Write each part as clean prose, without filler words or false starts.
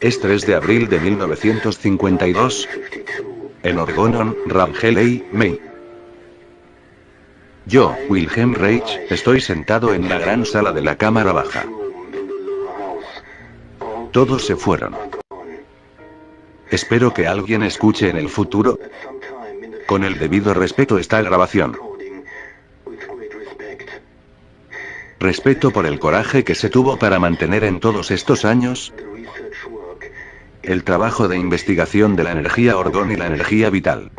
Es 3 de abril de 1952. En Orgonon, Ramgeley, Maine. Yo, Wilhelm Reich, estoy sentado en la gran sala de la cámara baja. Todos se fueron. Espero que alguien escuche en el futuro. Con el debido respeto esta grabación. Respeto por el coraje que se tuvo para mantener en todos estos años el trabajo de investigación de la energía orgón y la energía vital.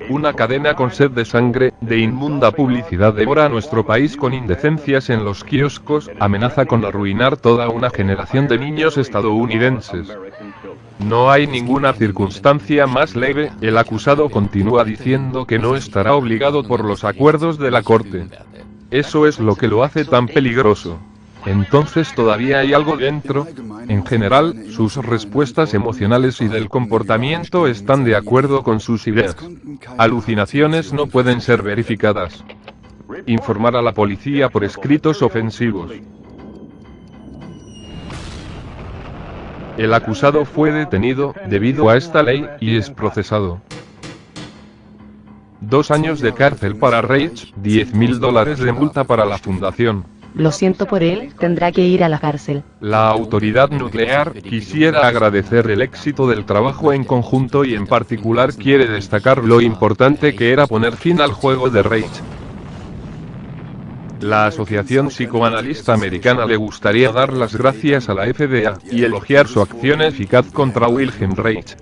Una cadena con sed de sangre, de inmunda publicidad devora a nuestro país con indecencias en los kioscos, amenaza con arruinar toda una generación de niños estadounidenses. No hay ninguna circunstancia más leve, el acusado continúa diciendo que no estará obligado por los acuerdos de la corte. Eso es lo que lo hace tan peligroso. Entonces todavía hay algo dentro. En general, sus respuestas emocionales y del comportamiento están de acuerdo con sus ideas. Alucinaciones no pueden ser verificadas. Informar a la policía por escritos ofensivos. El acusado fue detenido, debido a esta ley, y es procesado. 2 años de cárcel para Reich, $10.000 de multa para la fundación. Lo siento por él, tendrá que ir a la cárcel. La autoridad nuclear quisiera agradecer el éxito del trabajo en conjunto y en particular quiere destacar lo importante que era poner fin al juego de Reich. La Asociación Psicoanalista Americana le gustaría dar las gracias a la FDA y elogiar su acción eficaz contra Wilhelm Reich.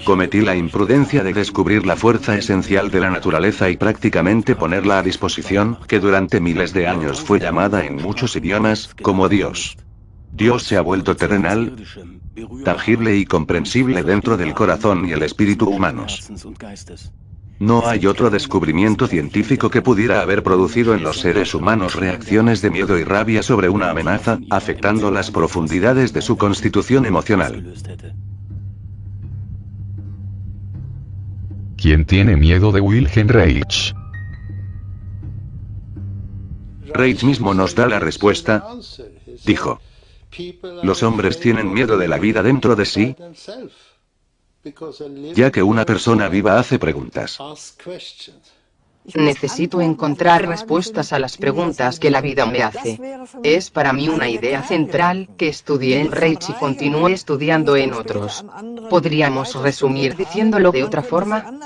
Cometí la imprudencia de descubrir la fuerza esencial de la naturaleza y prácticamente ponerla a disposición, que durante miles de años fue llamada en muchos idiomas, como Dios. Dios se ha vuelto terrenal, tangible y comprensible dentro del corazón y el espíritu humanos. No hay otro descubrimiento científico que pudiera haber producido en los seres humanos reacciones de miedo y rabia sobre una amenaza, afectando las profundidades de su constitución emocional. ¿Quién tiene miedo de Wilhelm Reich? Reich mismo nos da la respuesta. Dijo: los hombres tienen miedo de la vida dentro de sí, ya que una persona viva hace preguntas. Necesito encontrar respuestas a las preguntas que la vida me hace. Es para mí una idea central, que estudié en Reich y continúe estudiando en otros. Podríamos resumir diciéndolo de otra forma.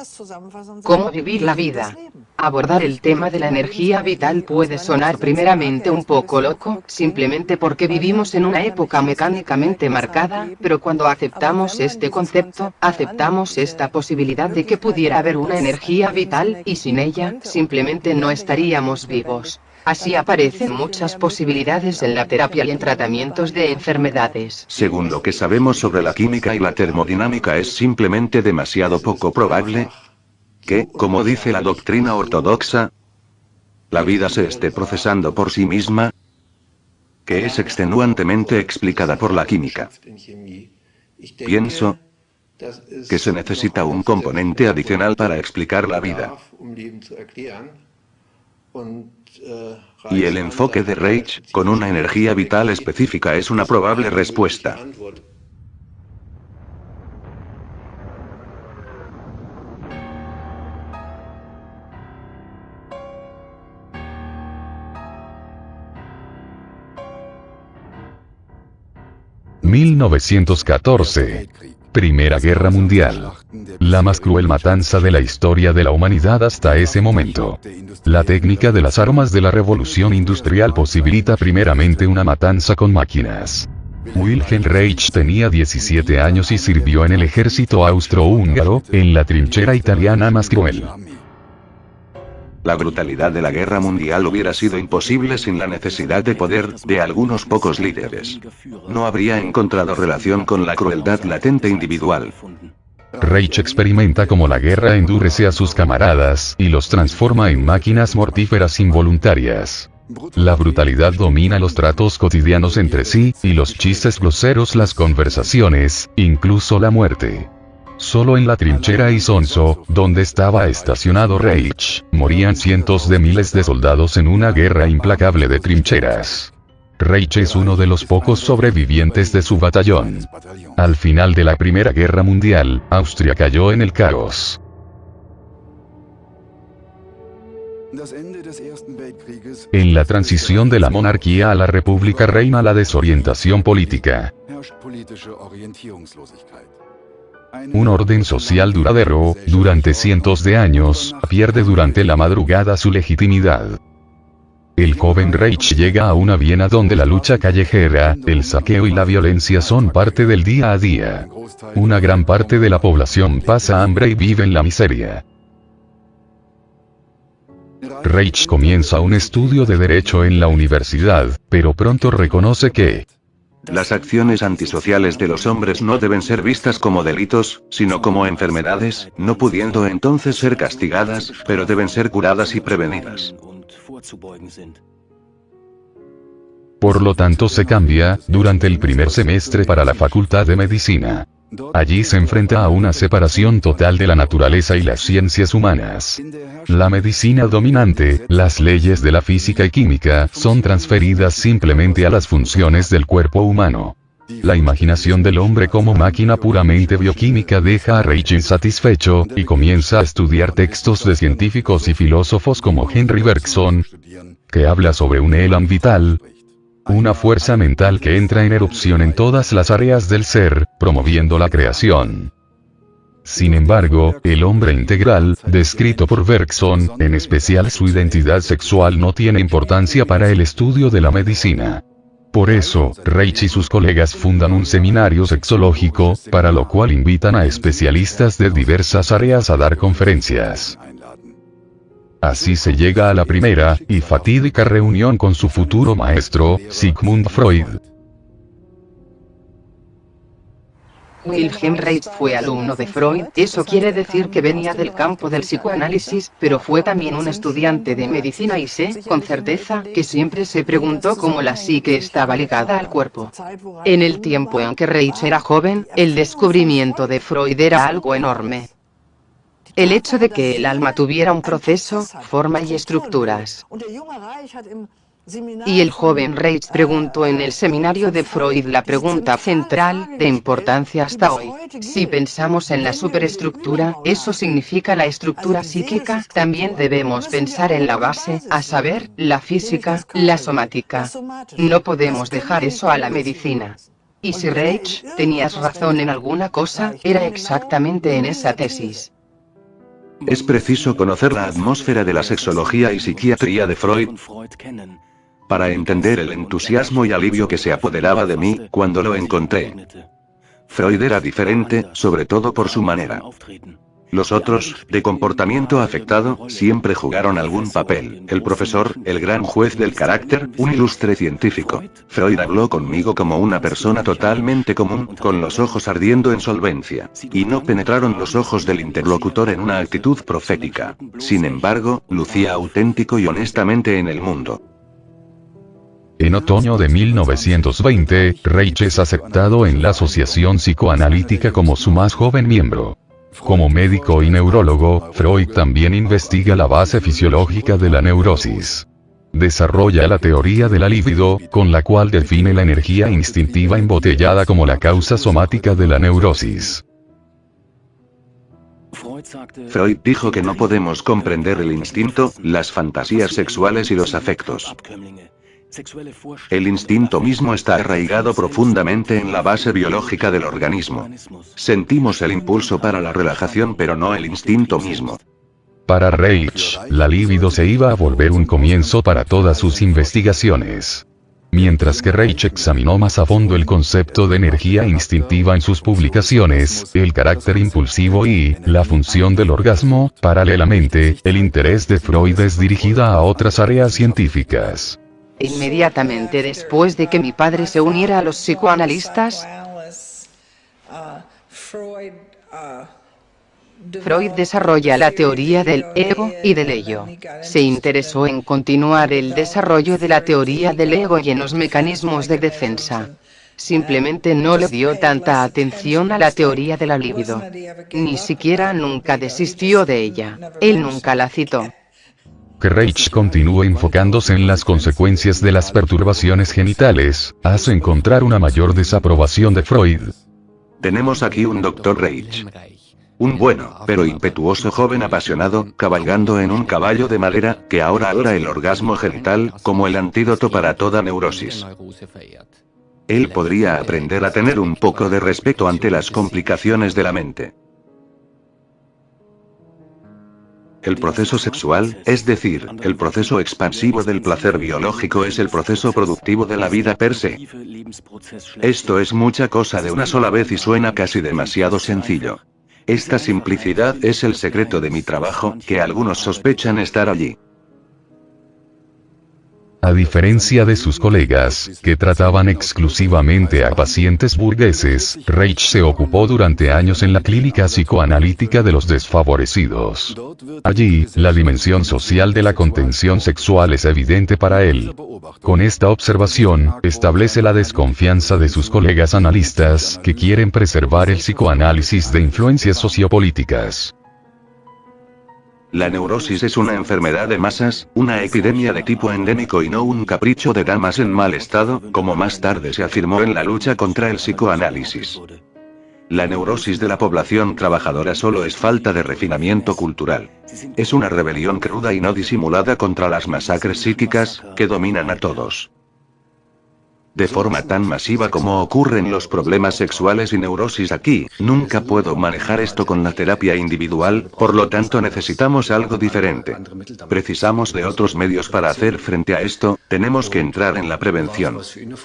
¿Cómo vivir la vida? Abordar el tema de la energía vital puede sonar primeramente un poco loco, simplemente porque vivimos en una época mecánicamente marcada, pero cuando aceptamos este concepto, aceptamos esta posibilidad de que pudiera haber una energía vital, y sin ella, simplemente no estaríamos vivos. Así aparecen muchas posibilidades en la terapia y en tratamientos de enfermedades. Según lo que sabemos sobre la química y la termodinámica, es simplemente demasiado poco probable que, como dice la doctrina ortodoxa, la vida se esté procesando por sí misma, que es extenuantemente explicada por la química. Pienso que se necesita un componente adicional para explicar la vida. Y el enfoque de Reich, con una energía vital específica, es una probable respuesta. (1914) Primera Guerra Mundial. La más cruel matanza de la historia de la humanidad hasta ese momento. La técnica de las armas de la revolución industrial posibilita primeramente una matanza con máquinas. Wilhelm Reich tenía 17 años y sirvió en el ejército austrohúngaro, en la trinchera italiana más cruel. La brutalidad de la guerra mundial hubiera sido imposible sin la necesidad de poder de algunos pocos líderes. No habría encontrado relación con la crueldad latente individual. Reich experimenta cómo la guerra endurece a sus camaradas y los transforma en máquinas mortíferas involuntarias. La brutalidad domina los tratos cotidianos entre sí, y los chistes groseros, las conversaciones, incluso la muerte. Solo en la trinchera Isonzo, donde estaba estacionado Reich, morían cientos de miles de soldados en una guerra implacable de trincheras. Reich es uno de los pocos sobrevivientes de su batallón. Al final de la Primera Guerra Mundial, Austria cayó en el caos. En la transición de la monarquía a la república reina la desorientación política. Un orden social duradero, durante cientos de años, pierde durante la madrugada su legitimidad. El joven Reich llega a una Viena donde la lucha callejera, el saqueo y la violencia son parte del día a día. Una gran parte de la población pasa hambre y vive en la miseria. Reich comienza un estudio de derecho en la universidad, pero pronto reconoce que las acciones antisociales de los hombres no deben ser vistas como delitos, sino como enfermedades, no pudiendo entonces ser castigadas, pero deben ser curadas y prevenidas. Por lo tanto se cambia, durante el primer semestre para la Facultad de Medicina. Allí se enfrenta a una separación total de la naturaleza y las ciencias humanas. La medicina dominante, las leyes de la física y química, son transferidas simplemente a las funciones del cuerpo humano. La imaginación del hombre como máquina puramente bioquímica deja a Reich insatisfecho, y comienza a estudiar textos de científicos y filósofos como Henry Bergson, que habla sobre un elan vital, una fuerza mental que entra en erupción en todas las áreas del ser, promoviendo la creación. Sin embargo, el hombre integral, descrito por Bergson, en especial su identidad sexual, no tiene importancia para el estudio de la medicina. Por eso, Reich y sus colegas fundan un seminario sexológico, para lo cual invitan a especialistas de diversas áreas a dar conferencias. Así se llega a la primera, y fatídica reunión con su futuro maestro, Sigmund Freud. Wilhelm Reich fue alumno de Freud, eso quiere decir que venía del campo del psicoanálisis, pero fue también un estudiante de medicina y sé, con certeza, que siempre se preguntó cómo la psique estaba ligada al cuerpo. En el tiempo en que Reich era joven, el descubrimiento de Freud era algo enorme. El hecho de que el alma tuviera un proceso, forma y estructuras. Y el joven Reich preguntó en el seminario de Freud la pregunta central, de importancia hasta hoy. Si pensamos en la superestructura, eso significa la estructura psíquica, también debemos pensar en la base, a saber, la física, la somática. No podemos dejar eso a la medicina. Y si Reich, tenías razón en alguna cosa, era exactamente en esa tesis. Es preciso conocer la atmósfera de la sexología y psiquiatría de Freud para entender el entusiasmo y alivio que se apoderaba de mí cuando lo encontré. Freud era diferente, sobre todo por su manera. Los otros, de comportamiento afectado, siempre jugaron algún papel. El profesor, el gran juez del carácter, un ilustre científico. Freud habló conmigo como una persona totalmente común, con los ojos ardiendo en solvencia. Y no penetraron los ojos del interlocutor en una actitud profética. Sin embargo, lucía auténtico y honestamente en el mundo. En otoño de 1920, Reich es aceptado en la Asociación Psicoanalítica como su más joven miembro. Como médico y neurólogo, Freud también investiga la base fisiológica de la neurosis. Desarrolla la teoría de la libido, con la cual define la energía instintiva embotellada como la causa somática de la neurosis. Freud dijo que no podemos comprender el instinto, las fantasías sexuales y los afectos. El instinto mismo está arraigado profundamente en la base biológica del organismo. Sentimos el impulso para la relajación pero no el instinto mismo. Para Reich, la libido se iba a volver un comienzo para todas sus investigaciones. Mientras que Reich examinó más a fondo el concepto de energía instintiva en sus publicaciones, el carácter impulsivo y la función del orgasmo, paralelamente, el interés de Freud es dirigida a otras áreas científicas. Inmediatamente después de que mi padre se uniera a los psicoanalistas, Freud desarrolla la teoría del ego y del ello. Se interesó en continuar el desarrollo de la teoría del ego y en los mecanismos de defensa. Simplemente no le dio tanta atención a la teoría de la libido. Ni siquiera nunca desistió de ella. Él nunca la citó. Que Reich continúe enfocándose en las consecuencias de las perturbaciones genitales, hace encontrar una mayor desaprobación de Freud. Tenemos aquí un Dr. Reich. Un bueno, pero impetuoso joven apasionado, cabalgando en un caballo de madera, que ahora adora el orgasmo genital, como el antídoto para toda neurosis. Él podría aprender a tener un poco de respeto ante las complicaciones de la mente. El proceso sexual, es decir, el proceso expansivo del placer biológico, es el proceso productivo de la vida per se. Esto es mucha cosa de una sola vez y suena casi demasiado sencillo. Esta simplicidad es el secreto de mi trabajo, que algunos sospechan estar allí. A diferencia de sus colegas, que trataban exclusivamente a pacientes burgueses, Reich se ocupó durante años en la clínica psicoanalítica de los desfavorecidos. Allí, la dimensión social de la contención sexual es evidente para él. Con esta observación, establece la desconfianza de sus colegas analistas, que quieren preservar el psicoanálisis de influencias sociopolíticas. La neurosis es una enfermedad de masas, una epidemia de tipo endémico y no un capricho de damas en mal estado, como más tarde se afirmó en la lucha contra el psicoanálisis. La neurosis de la población trabajadora solo es falta de refinamiento cultural. Es una rebelión cruda y no disimulada contra las masacres psíquicas, que dominan a todos. De forma tan masiva como ocurren los problemas sexuales y neurosis aquí, nunca puedo manejar esto con la terapia individual, por lo tanto necesitamos algo diferente. Precisamos de otros medios para hacer frente a esto, tenemos que entrar en la prevención.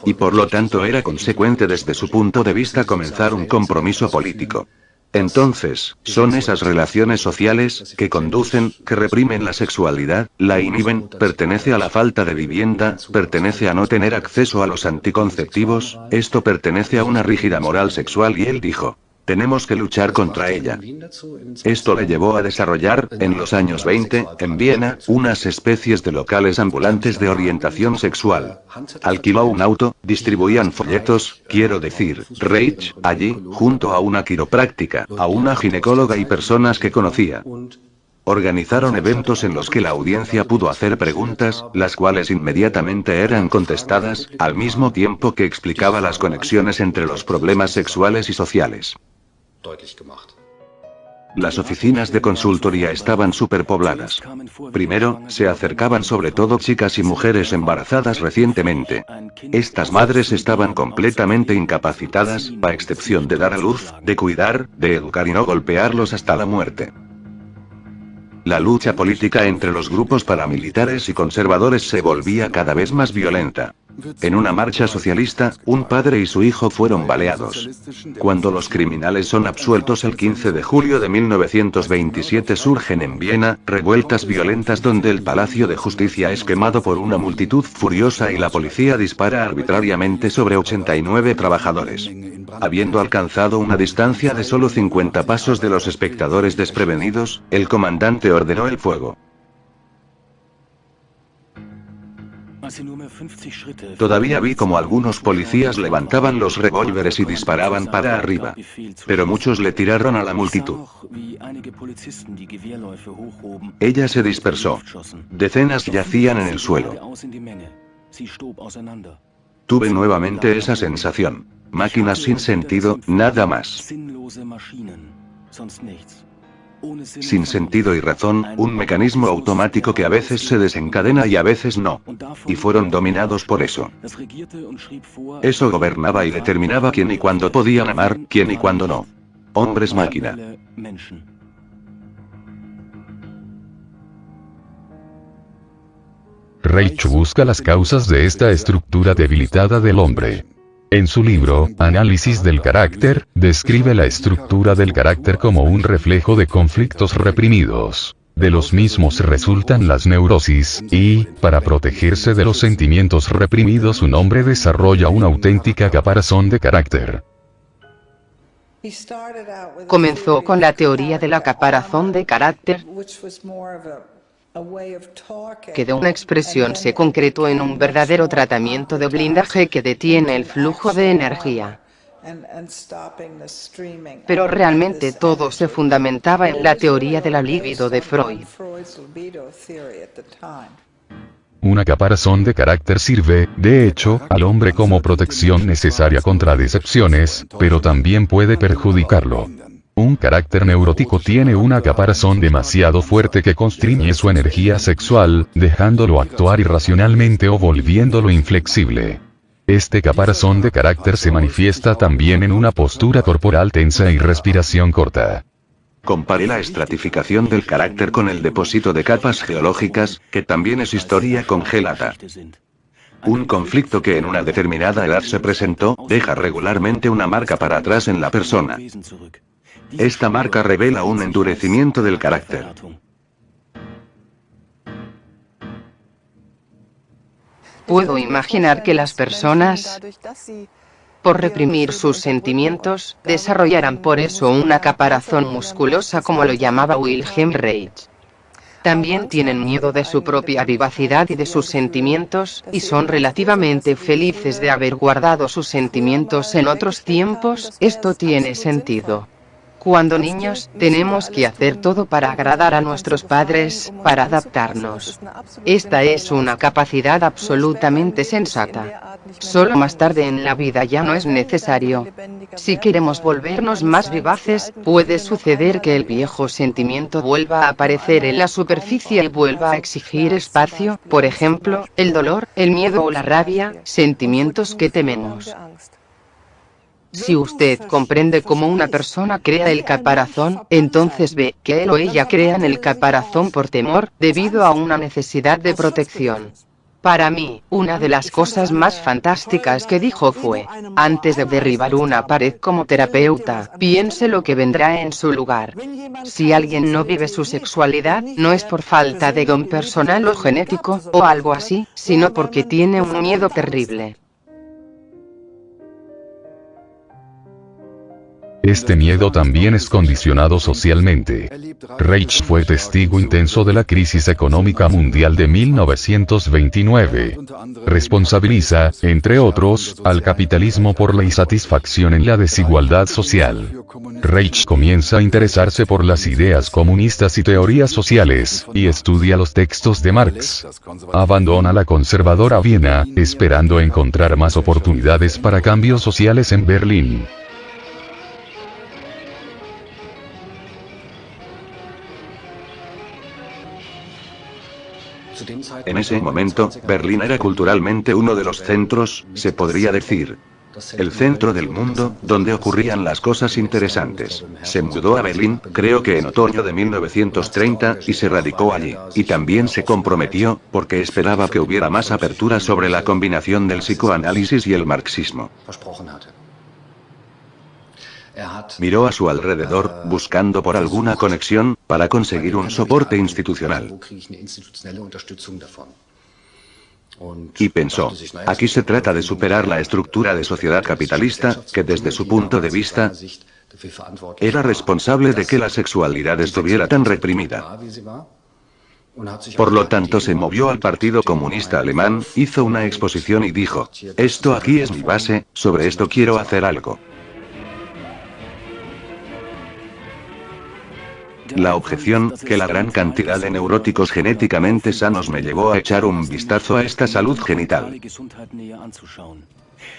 Y por lo tanto era consecuente desde su punto de vista comenzar un compromiso político. Entonces, son esas relaciones sociales, que conducen, que reprimen la sexualidad, la inhiben, pertenece a la falta de vivienda, pertenece a no tener acceso a los anticonceptivos, esto pertenece a una rígida moral sexual y él dijo. Tenemos que luchar contra ella. Esto le llevó a desarrollar, en los años 20, en Viena, unas especies de locales ambulantes de orientación sexual. Alquiló un auto, distribuían folletos, quiero decir, Reich, allí, junto a una quiropráctica, a una ginecóloga y personas que conocía. Organizaron eventos en los que la audiencia pudo hacer preguntas, las cuales inmediatamente eran contestadas, al mismo tiempo que explicaba las conexiones entre los problemas sexuales y sociales. Las oficinas de consultoría estaban superpobladas. Primero, se acercaban sobre todo chicas y mujeres embarazadas recientemente. Estas madres estaban completamente incapacitadas, a excepción de dar a luz, de cuidar, de educar y no golpearlos hasta la muerte. La lucha política entre los grupos paramilitares y conservadores se volvía cada vez más violenta. En una marcha socialista, un padre y su hijo fueron baleados. Cuando los criminales son absueltos el 15 de julio de 1927 surgen en Viena, revueltas violentas donde el Palacio de Justicia es quemado por una multitud furiosa y la policía dispara arbitrariamente sobre 89 trabajadores. Habiendo alcanzado una distancia de solo 50 pasos de los espectadores desprevenidos, el comandante ordenó el fuego. Todavía vi como algunos policías levantaban los revólveres y disparaban para arriba. Pero muchos le tiraron a la multitud. Ella se dispersó. Decenas yacían en el suelo. Tuve nuevamente esa sensación. Máquinas sin sentido, nada más. Sin sentido y razón, un mecanismo automático que a veces se desencadena y a veces no. Y fueron dominados por eso. Eso gobernaba y determinaba quién y cuándo podían amar, quién y cuándo no. Hombres máquina. Reich busca las causas de esta estructura debilitada del hombre. En su libro, Análisis del carácter, describe la estructura del carácter como un reflejo de conflictos reprimidos. De los mismos resultan las neurosis, y, para protegerse de los sentimientos reprimidos, un hombre desarrolla una auténtica caparazón de carácter. Comenzó con la teoría de la caparazón de carácter, Que de una expresión se concretó en un verdadero tratamiento de blindaje que detiene el flujo de energía. Pero realmente todo se fundamentaba en la teoría de la libido de Freud. Una caparazón de carácter sirve, de hecho, al hombre como protección necesaria contra decepciones, pero también puede perjudicarlo. Un carácter neurótico tiene una caparazón demasiado fuerte que constriñe su energía sexual, dejándolo actuar irracionalmente o volviéndolo inflexible. Este caparazón de carácter se manifiesta también en una postura corporal tensa y respiración corta. Comparé la estratificación del carácter con el depósito de capas geológicas, que también es historia congelada. Un conflicto que en una determinada edad se presentó, deja regularmente una marca para atrás en la persona. Esta marca revela un endurecimiento del carácter. Puedo imaginar que las personas, por reprimir sus sentimientos, desarrollaran por eso una caparazón musculosa como lo llamaba Wilhelm Reich. También tienen miedo de su propia vivacidad y de sus sentimientos, y son relativamente felices de haber guardado sus sentimientos en otros tiempos. Esto tiene sentido. Cuando niños, tenemos que hacer todo para agradar a nuestros padres, para adaptarnos. Esta es una capacidad absolutamente sensata. Solo más tarde en la vida ya no es necesario. Si queremos volvernos más vivaces, puede suceder que el viejo sentimiento vuelva a aparecer en la superficie y vuelva a exigir espacio, por ejemplo, el dolor, el miedo o la rabia, sentimientos que tememos. Si usted comprende cómo una persona crea el caparazón, entonces ve que él o ella crean el caparazón por temor, debido a una necesidad de protección. Para mí, una de las cosas más fantásticas que dijo fue, antes de derribar una pared como terapeuta, piense lo que vendrá en su lugar. Si alguien no vive su sexualidad, no es por falta de don personal o genético, o algo así, sino porque tiene un miedo terrible. Este miedo también es condicionado socialmente. Reich fue testigo intenso de la crisis económica mundial de 1929. Responsabiliza, entre otros, al capitalismo por la insatisfacción en la desigualdad social. Reich comienza a interesarse por las ideas comunistas y teorías sociales, y estudia los textos de Marx. Abandona la conservadora Viena, esperando encontrar más oportunidades para cambios sociales en Berlín. En ese momento, Berlín era culturalmente uno de los centros, se podría decir, el centro del mundo, donde ocurrían las cosas interesantes. Se mudó a Berlín, creo que en otoño de 1930, y se radicó allí. Y también se comprometió, porque esperaba que hubiera más apertura sobre la combinación del psicoanálisis y el marxismo. Miró a su alrededor, buscando por alguna conexión, para conseguir un soporte institucional. Y pensó, aquí se trata de superar la estructura de sociedad capitalista, que desde su punto de vista, era responsable de que la sexualidad estuviera tan reprimida. Por lo tanto se movió al Partido Comunista Alemán, hizo una exposición y dijo, esto aquí es mi base, sobre esto quiero hacer algo. La objeción, que la gran cantidad de neuróticos genéticamente sanos me llevó a echar un vistazo a esta salud genital.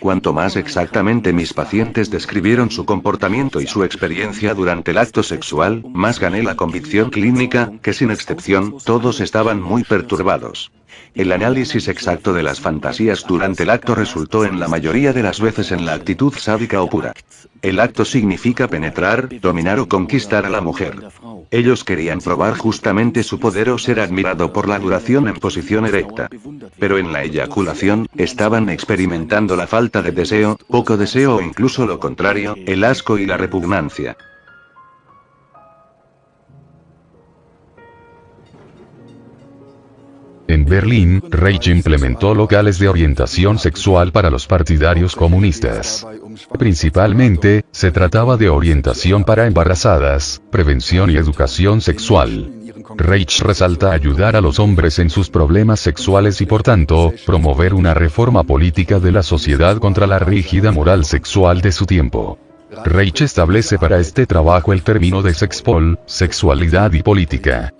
Cuanto más exactamente mis pacientes describieron su comportamiento y su experiencia durante el acto sexual, más gané la convicción clínica, que sin excepción, todos estaban muy perturbados. El análisis exacto de las fantasías durante el acto resultó en la mayoría de las veces en la actitud sádica o pura. El acto significa penetrar, dominar o conquistar a la mujer. Ellos querían probar justamente su poder o ser admirado por la duración en posición erecta. Pero en la eyaculación, estaban experimentando la falta de deseo, poco deseo o incluso lo contrario, el asco y la repugnancia. En Berlín, Reich implementó locales de orientación sexual para los partidarios comunistas. Principalmente, se trataba de orientación para embarazadas, prevención y educación sexual. Reich resalta ayudar a los hombres en sus problemas sexuales y por tanto, promover una reforma política de la sociedad contra la rígida moral sexual de su tiempo. Reich establece para este trabajo el término de sexpol, sexualidad y política.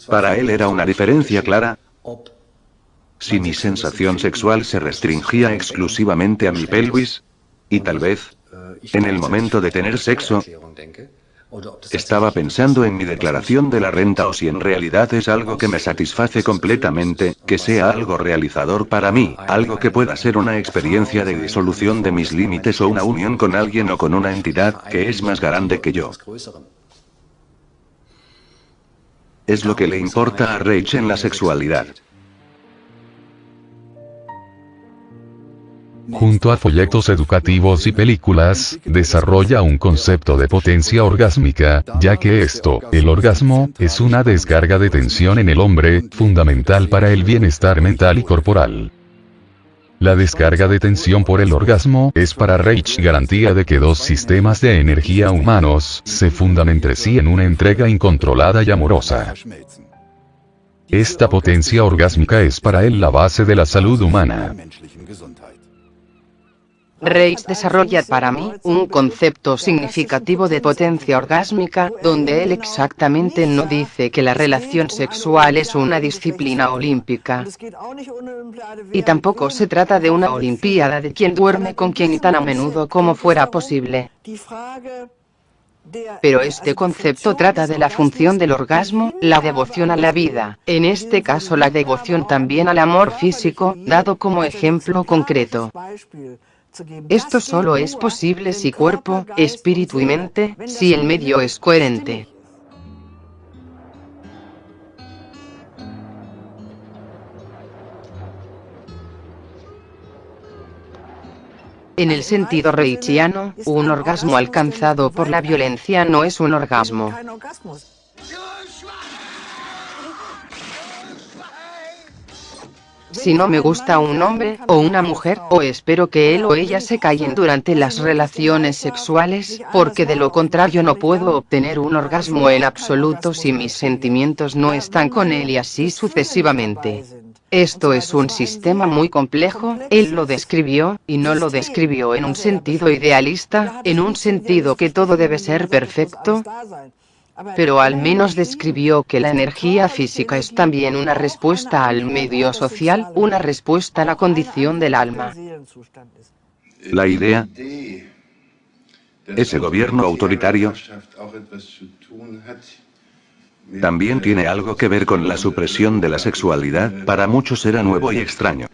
Para él era una diferencia clara. Si mi sensación sexual se restringía exclusivamente a mi pelvis, y tal vez, en el momento de tener sexo, estaba pensando en mi declaración de la renta o si en realidad es algo que me satisface completamente, que sea algo realizador para mí, algo que pueda ser una experiencia de disolución de mis límites o una unión con alguien o con una entidad que es más grande que yo. Es lo que le importa a Reich en la sexualidad. Junto a folletos educativos y películas, desarrolla un concepto de potencia orgásmica, ya que esto, el orgasmo, es una descarga de tensión en el hombre, fundamental para el bienestar mental y corporal. La descarga de tensión por el orgasmo es para Reich garantía de que dos sistemas de energía humanos se fundan entre sí en una entrega incontrolada y amorosa. Esta potencia orgásmica es para él la base de la salud humana. Reich desarrolla para mí un concepto significativo de potencia orgásmica, donde él exactamente no dice que la relación sexual es una disciplina olímpica. Y tampoco se trata de una olimpiada de quién duerme con quién y tan a menudo como fuera posible. Pero este concepto trata de la función del orgasmo, la devoción a la vida, en este caso la devoción también al amor físico, dado como ejemplo concreto. Esto solo es posible si cuerpo, espíritu y mente, si el medio es coherente. En el sentido reichiano, un orgasmo alcanzado por la violencia no es un orgasmo. Si no me gusta un hombre, o una mujer, o espero que él o ella se callen durante las relaciones sexuales, porque de lo contrario no puedo obtener un orgasmo en absoluto si mis sentimientos no están con él y así sucesivamente. Esto es un sistema muy complejo, él lo describió, y no lo describió en un sentido idealista, en un sentido que todo debe ser perfecto, pero al menos describió que la energía física es también una respuesta al medio social, una respuesta a la condición del alma. La idea, ese gobierno autoritario, también tiene algo que ver con la supresión de la sexualidad, para muchos era nuevo y extraño.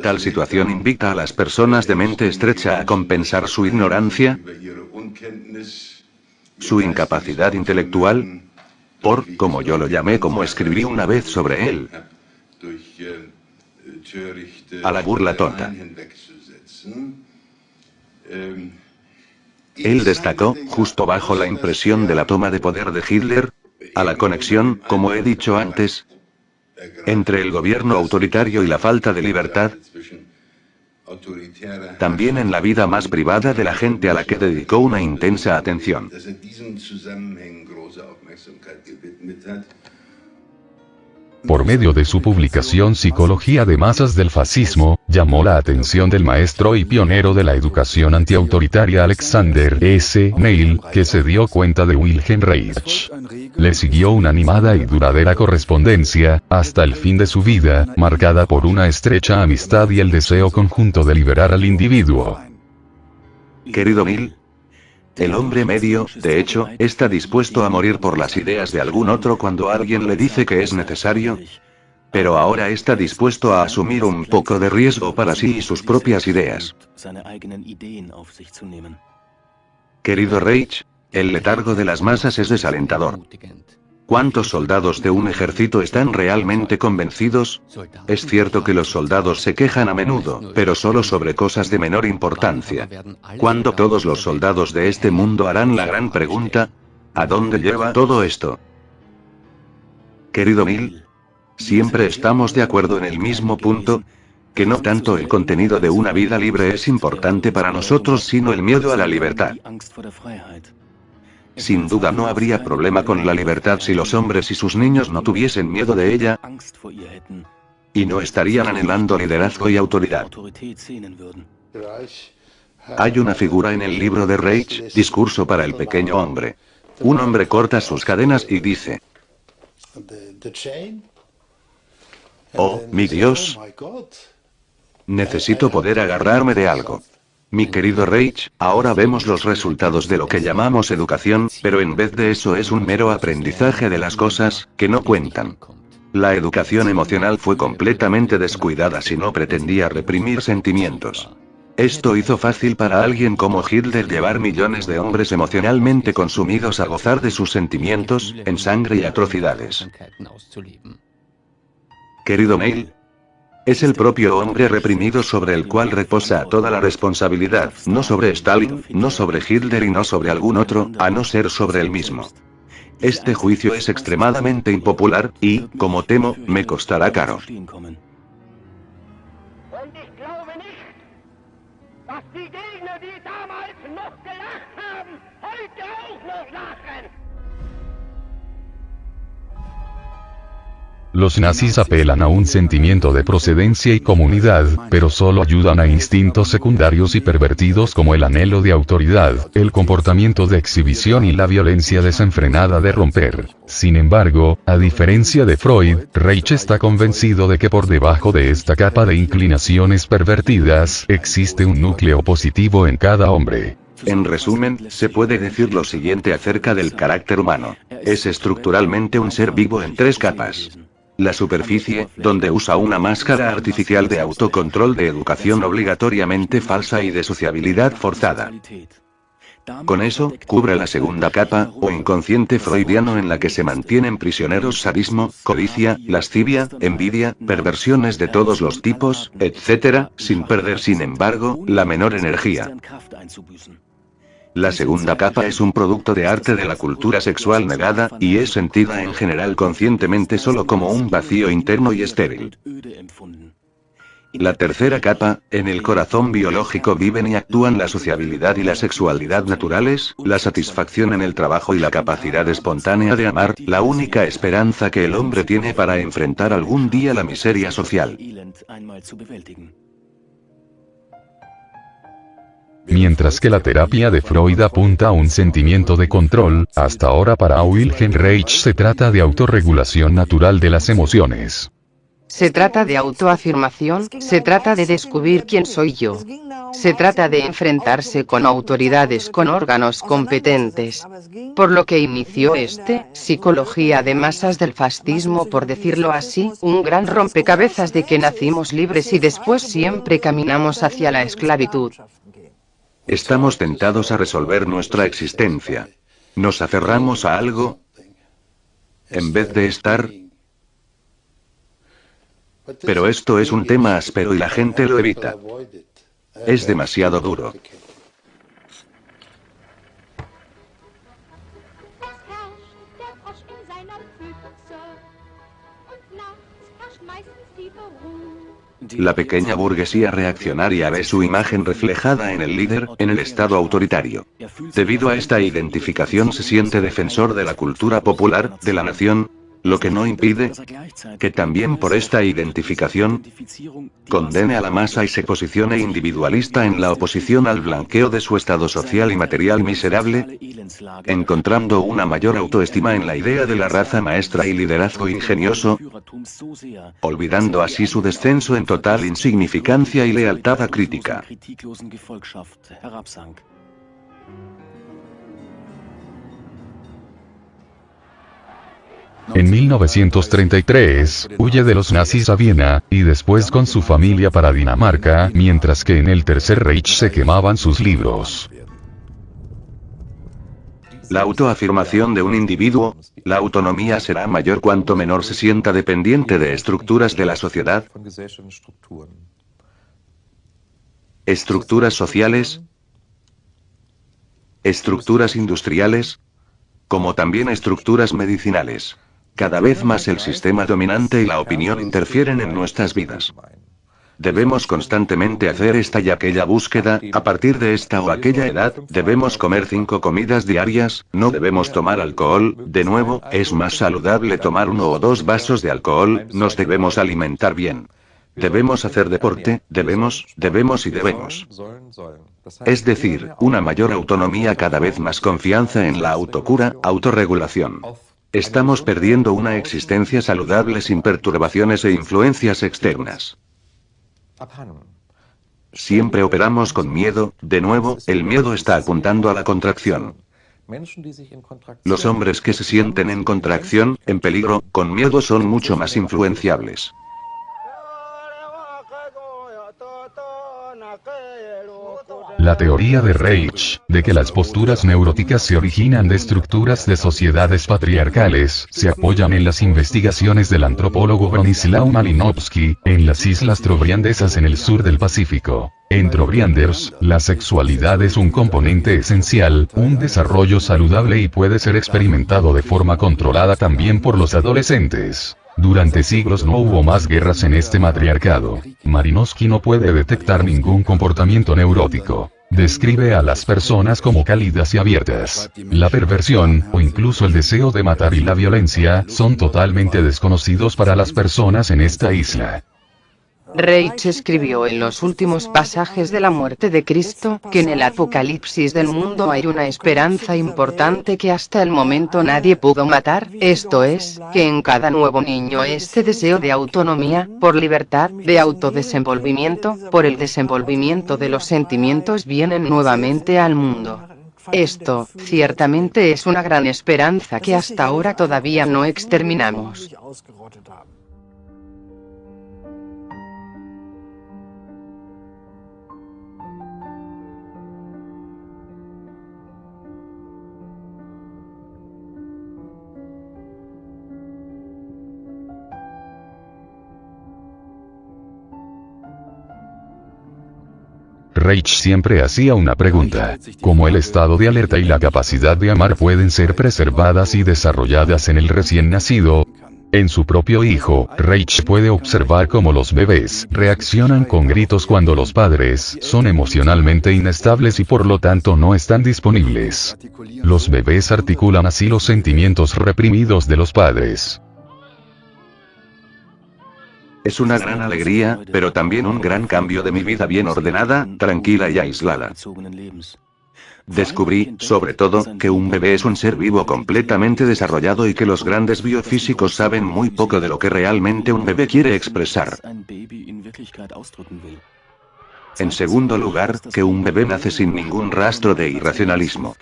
Tal situación invita a las personas de mente estrecha a compensar su ignorancia, su incapacidad intelectual, por, como yo lo llamé como escribí una vez sobre él, a la burla tonta. Él destacó, justo bajo la impresión de la toma de poder de Hitler, a la conexión, como he dicho antes, entre el gobierno autoritario y la falta de libertad, también en la vida más privada de la gente a la que dedicó una intensa atención. Por medio de su publicación Psicología de masas del fascismo, llamó la atención del maestro y pionero de la educación antiautoritaria Alexander S. Neil, que se dio cuenta de Wilhelm Reich. Le siguió una animada y duradera correspondencia, hasta el fin de su vida, marcada por una estrecha amistad y el deseo conjunto de liberar al individuo. Querido Neil, el hombre medio, de hecho, está dispuesto a morir por las ideas de algún otro cuando alguien le dice que es necesario, pero ahora está dispuesto a asumir un poco de riesgo para sí y sus propias ideas. Querido Reich, el letargo de las masas es desalentador. ¿Cuántos soldados de un ejército están realmente convencidos? Es cierto que los soldados se quejan a menudo, pero solo sobre cosas de menor importancia. ¿Cuándo todos los soldados de este mundo harán la gran pregunta? ¿A dónde lleva todo esto? Querido Neil, siempre estamos de acuerdo en el mismo punto, que no tanto el contenido de una vida libre es importante para nosotros sino el miedo a la libertad. Sin duda no habría problema con la libertad si los hombres y sus niños no tuviesen miedo de ella, y no estarían anhelando liderazgo y autoridad. Hay una figura en el libro de Reich, Discurso para el pequeño hombre. Un hombre corta sus cadenas y dice: «Oh, mi Dios, necesito poder agarrarme de algo». Mi querido Reich, ahora vemos los resultados de lo que llamamos educación, pero en vez de eso es un mero aprendizaje de las cosas, que no cuentan. La educación emocional fue completamente descuidada si no pretendía reprimir sentimientos. Esto hizo fácil para alguien como Hitler llevar millones de hombres emocionalmente consumidos a gozar de sus sentimientos, en sangre y atrocidades. Querido Neil, es el propio hombre reprimido sobre el cual reposa toda la responsabilidad, no sobre Stalin, no sobre Hitler y no sobre algún otro, a no ser sobre él mismo. Este juicio es extremadamente impopular, y, como temo, me costará caro. Los nazis apelan a un sentimiento de procedencia y comunidad, pero solo ayudan a instintos secundarios y pervertidos como el anhelo de autoridad, el comportamiento de exhibición y la violencia desenfrenada de romper. Sin embargo, a diferencia de Freud, Reich está convencido de que por debajo de esta capa de inclinaciones pervertidas, existe un núcleo positivo en cada hombre. En resumen, se puede decir lo siguiente acerca del carácter humano. Es estructuralmente un ser vivo en tres capas. La superficie, donde usa una máscara artificial de autocontrol de educación obligatoriamente falsa y de sociabilidad forzada. Con eso, cubre la segunda capa, o inconsciente freudiano en la que se mantienen prisioneros sadismo, codicia, lascivia, envidia, perversiones de todos los tipos, etc., sin perder sin embargo, la menor energía. La segunda capa es un producto de arte de la cultura sexual negada, y es sentida en general conscientemente solo como un vacío interno y estéril. La tercera capa, en el corazón biológico viven y actúan la sociabilidad y la sexualidad naturales, la satisfacción en el trabajo y la capacidad espontánea de amar, la única esperanza que el hombre tiene para enfrentar algún día la miseria social. Mientras que la terapia de Freud apunta a un sentimiento de control, hasta ahora para Wilhelm Reich se trata de autorregulación natural de las emociones. Se trata de autoafirmación, se trata de descubrir quién soy yo. Se trata de enfrentarse con autoridades, con órganos competentes. Por lo que inició psicología de masas del fascismo, por decirlo así, un gran rompecabezas de que nacimos libres y después siempre caminamos hacia la esclavitud. Estamos tentados a resolver nuestra existencia. Nos aferramos a algo, en vez de estar. Pero esto es un tema áspero y la gente lo evita. Es demasiado duro. La pequeña burguesía reaccionaria ve su imagen reflejada en el líder, en el Estado autoritario. Debido a esta identificación se siente defensor de la cultura popular, de la nación, lo que no impide que también por esta identificación condene a la masa y se posicione individualista en la oposición al blanqueo de su estado social y material miserable, encontrando una mayor autoestima en la idea de la raza maestra y liderazgo ingenioso, olvidando así su descenso en total insignificancia y lealtad acrítica. En 1933, huye de los nazis a Viena, y después con su familia para Dinamarca, mientras que en el Tercer Reich se quemaban sus libros. La autoafirmación de un individuo, la autonomía será mayor cuanto menor se sienta dependiente de estructuras de la sociedad, estructuras sociales, estructuras industriales, como también estructuras medicinales. Cada vez más el sistema dominante y la opinión interfieren en nuestras vidas. Debemos constantemente hacer esta y aquella búsqueda, a partir de esta o aquella edad, debemos comer 5 comidas diarias, no debemos tomar alcohol, de nuevo, es más saludable tomar 1 o 2 vasos de alcohol, nos debemos alimentar bien. Debemos hacer deporte, debemos. Es decir, una mayor autonomía, cada vez más confianza en la autocura, autorregulación. Estamos perdiendo una existencia saludable sin perturbaciones e influencias externas. Siempre operamos con miedo, de nuevo, el miedo está apuntando a la contracción. Los hombres que se sienten en contracción, en peligro, con miedo son mucho más influenciables. La teoría de Reich, de que las posturas neuróticas se originan de estructuras de sociedades patriarcales, se apoyan en las investigaciones del antropólogo Bronislaw Malinowski, en las islas Trobriandesas en el sur del Pacífico. En Trobrianders, la sexualidad es un componente esencial, un desarrollo saludable y puede ser experimentado de forma controlada también por los adolescentes. Durante siglos no hubo más guerras en este matriarcado. Malinowski no puede detectar ningún comportamiento neurótico. Describe a las personas como cálidas y abiertas. La perversión, o incluso el deseo de matar y la violencia, son totalmente desconocidos para las personas en esta isla. Reich escribió en los últimos pasajes de la muerte de Cristo, que en el apocalipsis del mundo hay una esperanza importante que hasta el momento nadie pudo matar, esto es, que en cada nuevo niño este deseo de autonomía, por libertad, de autodesenvolvimiento, por el desenvolvimiento de los sentimientos vienen nuevamente al mundo. Esto, ciertamente es una gran esperanza que hasta ahora todavía no exterminamos. Reich siempre hacía una pregunta: ¿cómo el estado de alerta y la capacidad de amar pueden ser preservadas y desarrolladas en el recién nacido? En su propio hijo, Reich puede observar cómo los bebés reaccionan con gritos cuando los padres son emocionalmente inestables y por lo tanto no están disponibles. Los bebés articulan así los sentimientos reprimidos de los padres. Es una gran alegría, pero también un gran cambio de mi vida bien ordenada, tranquila y aislada. Descubrí, sobre todo, que un bebé es un ser vivo completamente desarrollado y que los grandes biofísicos saben muy poco de lo que realmente un bebé quiere expresar. En segundo lugar, que un bebé nace sin ningún rastro de irracionalismo.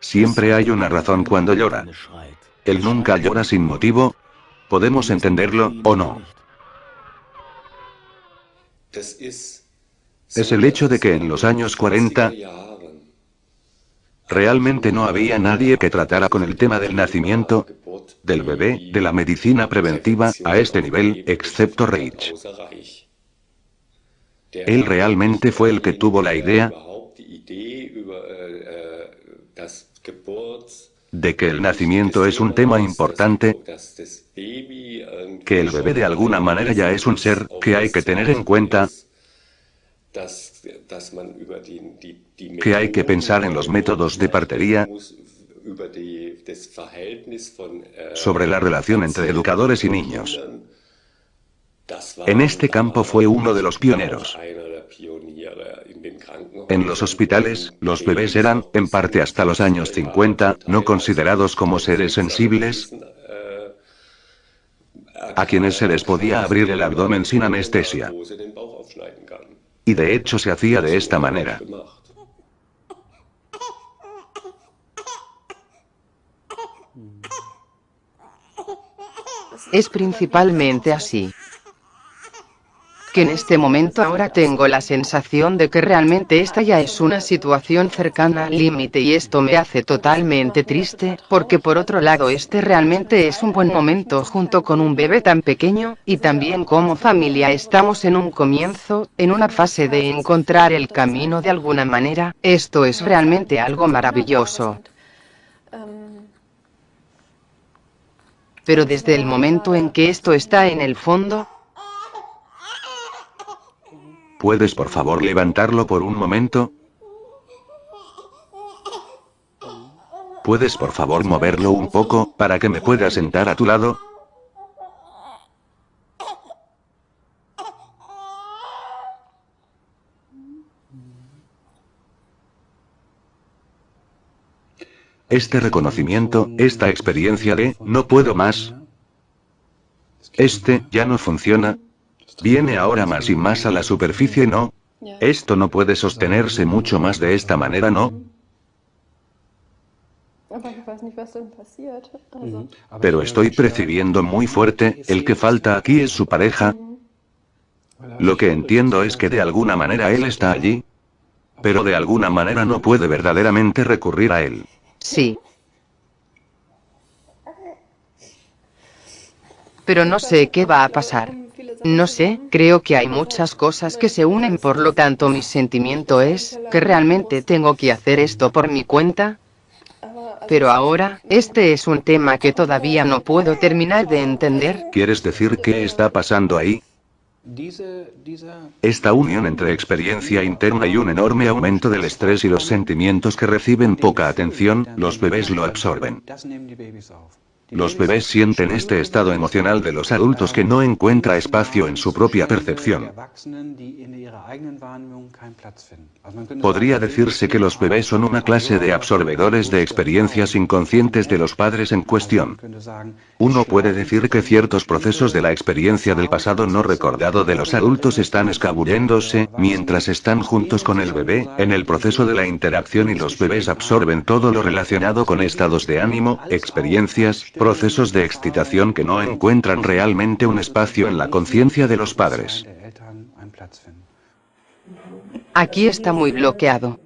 Siempre hay una razón cuando llora. Él nunca llora sin motivo. ¿Podemos entenderlo, o no? Es el hecho de que en los años 40, realmente no había nadie que tratara con el tema del nacimiento, del bebé, de la medicina preventiva, a este nivel, excepto Reich. Él realmente fue el que tuvo la idea de que el nacimiento es un tema importante, que el bebé de alguna manera ya es un ser que hay que tener en cuenta, que hay que pensar en los métodos de partería, sobre la relación entre educadores y niños. En este campo fue uno de los pioneros. En los hospitales, los bebés eran, en parte hasta los años 50, no considerados como seres sensibles, a quienes se les podía abrir el abdomen sin anestesia. Y de hecho se hacía de esta manera. Es principalmente así. Que en este momento ahora tengo la sensación de que realmente esta ya es una situación cercana al límite y esto me hace totalmente triste, porque por otro lado este realmente es un buen momento junto con un bebé tan pequeño, y también como familia estamos en un comienzo, en una fase de encontrar el camino de alguna manera, esto es realmente algo maravilloso. Pero desde el momento en que esto está en el fondo, ¿Puedes por favor levantarlo por un momento? ¿Puedes por favor moverlo un poco, para que me pueda sentar a tu lado? Este reconocimiento, esta experiencia de, no puedo más. Ya no funciona. Viene ahora más y más a la superficie, ¿no? Esto no puede sostenerse mucho más de esta manera, ¿no? Pero estoy percibiendo muy fuerte, el que falta aquí es su pareja. Lo que entiendo es que de alguna manera él está allí. Pero de alguna manera no puede verdaderamente recurrir a él. Sí. Pero no sé qué va a pasar. No sé, creo que hay muchas cosas que se unen, por lo tanto mi sentimiento es, que realmente tengo que hacer esto por mi cuenta. Pero ahora, este es un tema que todavía no puedo terminar de entender. ¿Quieres decir qué está pasando ahí? Esta unión entre experiencia interna y un enorme aumento del estrés y los sentimientos que reciben poca atención, los bebés lo absorben. Los bebés sienten este estado emocional de los adultos que no encuentra espacio en su propia percepción. Podría decirse que los bebés son una clase de absorbedores de experiencias inconscientes de los padres en cuestión. Uno puede decir que ciertos procesos de la experiencia del pasado no recordado de los adultos están escabulléndose, mientras están juntos con el bebé, en el proceso de la interacción, y los bebés absorben todo lo relacionado con estados de ánimo, experiencias, procesos de excitación que no encuentran realmente un espacio en la conciencia de los padres. Aquí está muy bloqueado.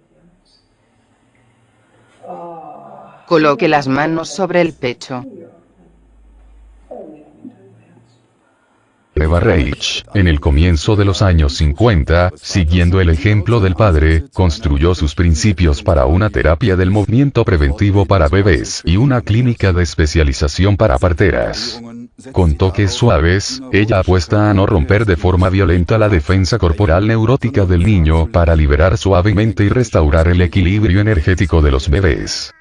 Coloque las manos sobre el pecho. Eva Reich, en el comienzo de los años 50, siguiendo el ejemplo del padre, construyó sus principios para una terapia del movimiento preventivo para bebés y una clínica de especialización para parteras. Con toques suaves, ella apuesta a no romper de forma violenta la defensa corporal neurótica del niño para liberar suavemente y restaurar el equilibrio energético de los bebés.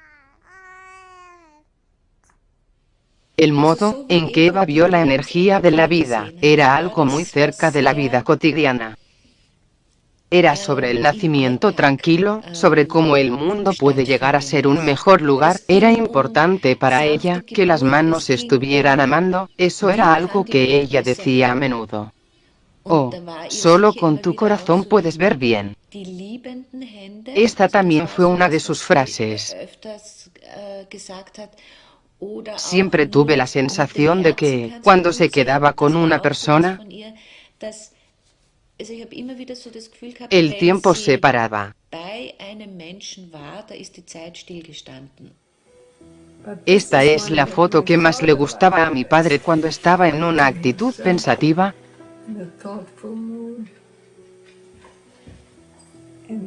El modo en que Eva vio la energía de la vida era algo muy cerca de la vida cotidiana. Era sobre el nacimiento tranquilo, sobre cómo el mundo puede llegar a ser un mejor lugar. Era importante para ella que las manos estuvieran amando, eso era algo que ella decía a menudo. Oh, solo con tu corazón puedes ver bien. Esta también fue una de sus frases. Siempre tuve la sensación de que, cuando se quedaba con una persona, el tiempo se paraba. Esta es la foto que más le gustaba a mi padre cuando estaba en una actitud pensativa.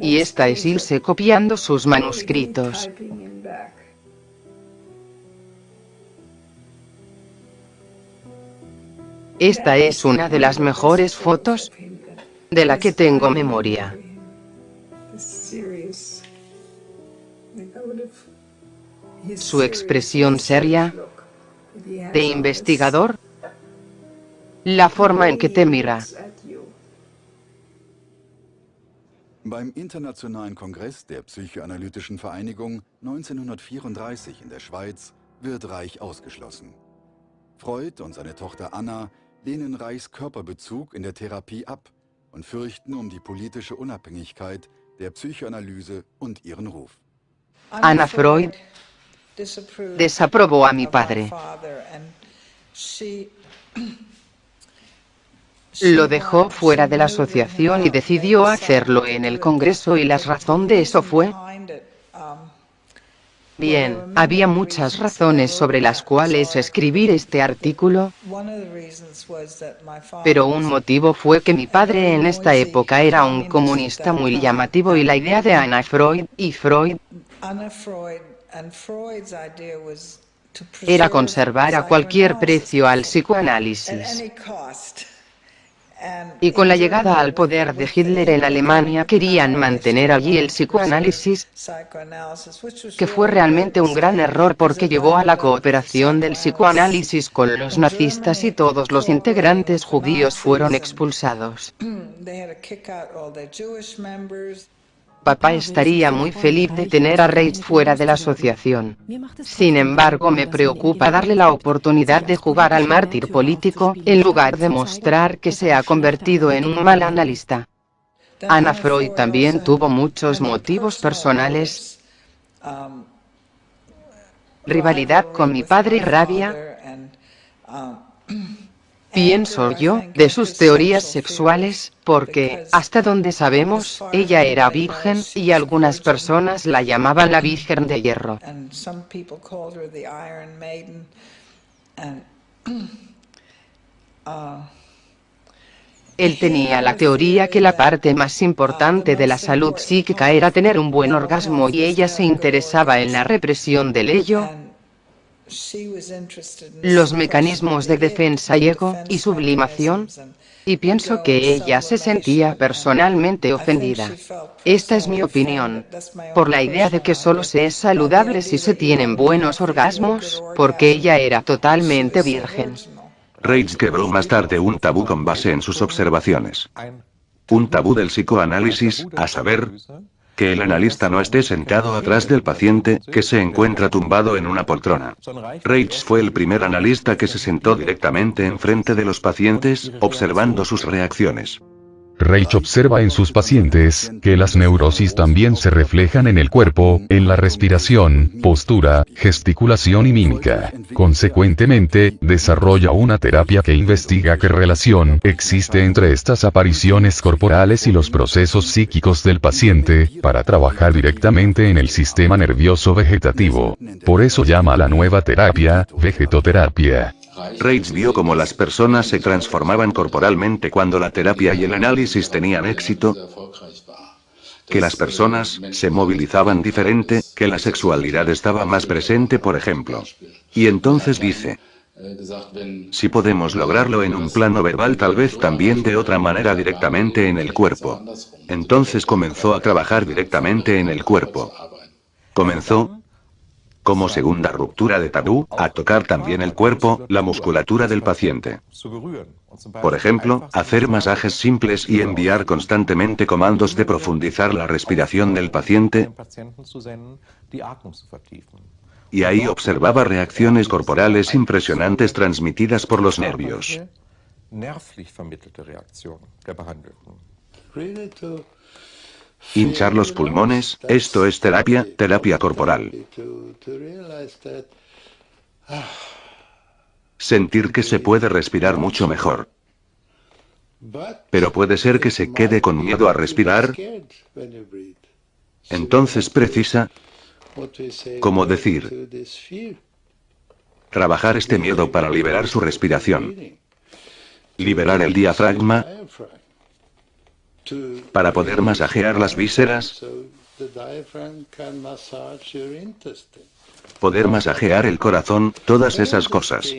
Y esta es Ilse copiando sus manuscritos. Esta es una de las mejores fotos de la que tengo memoria. Su expresión seria, de investigador, la forma en que te mira. Beim Internationalen Kongress der Psychoanalytischen Vereinigung 1934 in der Schweiz wird Reich ausgeschlossen. Freud und seine Tochter Anna lehnen Reichs Körperbezug in der Therapie ab und fürchten die politische Unabhängigkeit der Psychoanalyse und ihren Ruf. Anna Freud desaprobó a mi padre. Lo dejó fuera de la asociación y decidió hacerlo en el Congreso, y la razón de eso fue... Bien, había muchas razones sobre las cuales escribir este artículo, pero un motivo fue que mi padre en esta época era un comunista muy llamativo, y la idea de Anna Freud y Freud era conservar a cualquier precio al psicoanálisis. Y con la llegada al poder de Hitler en Alemania querían mantener allí el psicoanálisis, que fue realmente un gran error porque llevó a la cooperación del psicoanálisis con los nazistas y todos los integrantes judíos fueron expulsados. Papá estaría muy feliz de tener a Reich fuera de la asociación. Sin embargo, me preocupa darle la oportunidad de jugar al mártir político, en lugar de mostrar que se ha convertido en un mal analista. Anna Freud también tuvo muchos motivos personales, rivalidad con mi padre y rabia, pienso yo, de sus teorías sexuales, porque, hasta donde sabemos, ella era virgen, y algunas personas la llamaban la Virgen de Hierro. Él tenía la teoría que la parte más importante de la salud psíquica era tener un buen orgasmo y ella se interesaba en la represión del ello, los mecanismos de defensa y ego, y sublimación, y pienso que ella se sentía personalmente ofendida. Esta es mi opinión, por la idea de que solo se es saludable si se tienen buenos orgasmos, porque ella era totalmente virgen. Reich quebró más tarde un tabú con base en sus observaciones. Un tabú del psicoanálisis, a saber, que el analista no esté sentado atrás del paciente, que se encuentra tumbado en una poltrona. Reich fue el primer analista que se sentó directamente enfrente de los pacientes, observando sus reacciones. Reich observa en sus pacientes que las neurosis también se reflejan en el cuerpo, en la respiración, postura, gesticulación y mímica. Consecuentemente, desarrolla una terapia que investiga qué relación existe entre estas apariciones corporales y los procesos psíquicos del paciente, para trabajar directamente en el sistema nervioso vegetativo. Por eso llama a la nueva terapia, vegetoterapia. Reich vio cómo las personas se transformaban corporalmente cuando la terapia y el análisis tenían éxito, que las personas se movilizaban diferente, que la sexualidad estaba más presente, por ejemplo. Y entonces dice, si podemos lograrlo en un plano verbal, tal vez también de otra manera directamente en el cuerpo. Entonces comenzó a trabajar directamente en el cuerpo. Comenzó, como segunda ruptura de tabú, a tocar también el cuerpo, la musculatura del paciente. Por ejemplo, hacer masajes simples y enviar constantemente comandos de profundizar la respiración del paciente. Y ahí observaba reacciones corporales impresionantes transmitidas por los nervios. Hinchar los pulmones, esto es terapia corporal. Sentir que se puede respirar mucho mejor. Pero puede ser que se quede con miedo a respirar. Entonces precisa, como decir, trabajar este miedo para liberar su respiración. Liberar el diafragma, para poder masajear las vísceras, poder masajear el corazón, todas esas cosas.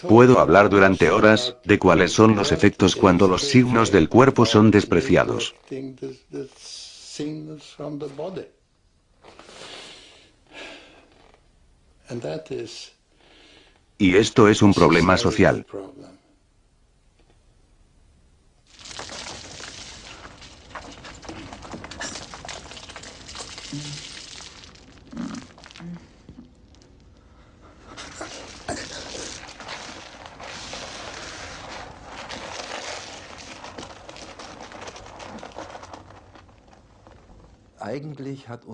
Puedo hablar durante horas de cuáles son los efectos cuando los signos del cuerpo son despreciados. Y esto es un problema social.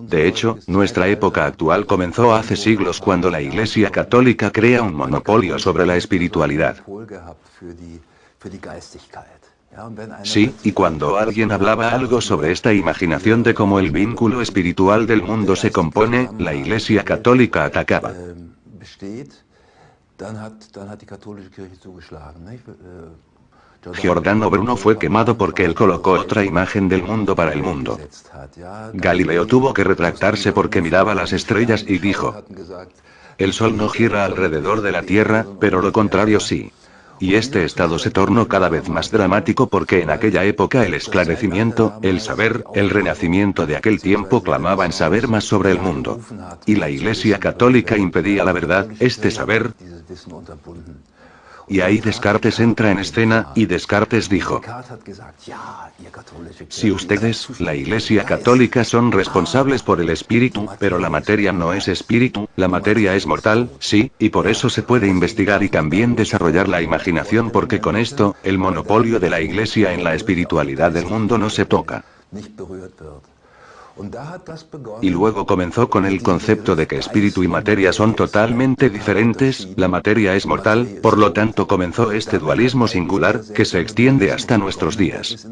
De hecho, nuestra época actual comenzó hace siglos cuando la Iglesia Católica crea un monopolio sobre la espiritualidad. Sí, y cuando alguien hablaba algo sobre esta imaginación de cómo el vínculo espiritual del mundo se compone, la Iglesia Católica atacaba. Giordano Bruno fue quemado porque él colocó otra imagen del mundo para el mundo. Galileo tuvo que retractarse porque miraba las estrellas y dijo, el sol no gira alrededor de la Tierra, pero lo contrario sí. Y este estado se tornó cada vez más dramático porque en aquella época el esclarecimiento, el saber, el renacimiento de aquel tiempo clamaban saber más sobre el mundo. Y la Iglesia Católica impedía la verdad, este saber. Y ahí Descartes entra en escena, y Descartes dijo: si ustedes, la Iglesia Católica, son responsables por el espíritu, pero la materia no es espíritu, la materia es mortal, sí, y por eso se puede investigar y también desarrollar la imaginación porque con esto, el monopolio de la Iglesia en la espiritualidad del mundo no se toca. Y luego comenzó con el concepto de que espíritu y materia son totalmente diferentes, la materia es mortal, por lo tanto comenzó este dualismo singular, que se extiende hasta nuestros días.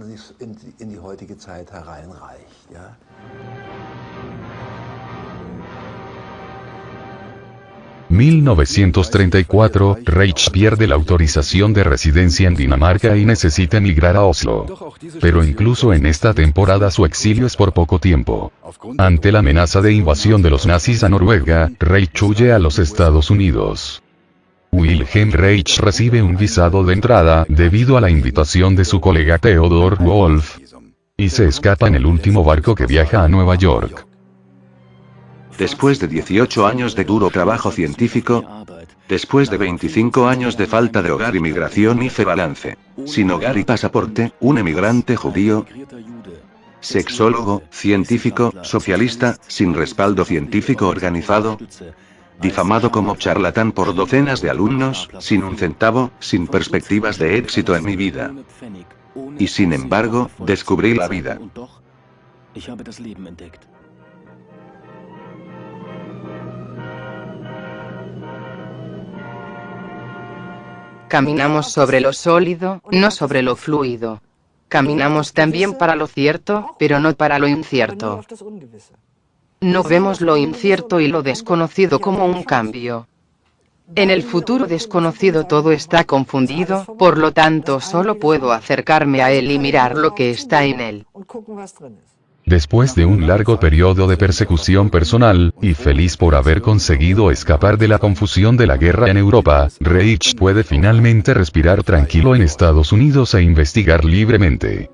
1934, Reich pierde la autorización de residencia en Dinamarca y necesita emigrar a Oslo. Pero incluso en esta temporada su exilio es por poco tiempo. Ante la amenaza de invasión de los nazis a Noruega, Reich huye a los Estados Unidos. Wilhelm Reich recibe un visado de entrada, debido a la invitación de su colega Theodor Wolff, y se escapa en el último barco que viaja a Nueva York. Después de 18 años de duro trabajo científico, después de 25 años de falta de hogar y migración y balance, sin hogar y pasaporte, un emigrante judío, sexólogo, científico, socialista, sin respaldo científico organizado, difamado como charlatán por docenas de alumnos, sin un centavo, sin perspectivas de éxito en mi vida. Y sin embargo, descubrí la vida. Caminamos sobre lo sólido, no sobre lo fluido. Caminamos también para lo cierto, pero no para lo incierto. No vemos lo incierto y lo desconocido como un cambio. En el futuro desconocido todo está confundido, por lo tanto solo puedo acercarme a él y mirar lo que está en él. Después de un largo periodo de persecución personal, y feliz por haber conseguido escapar de la confusión de la guerra en Europa, Reich puede finalmente respirar tranquilo en Estados Unidos e investigar libremente.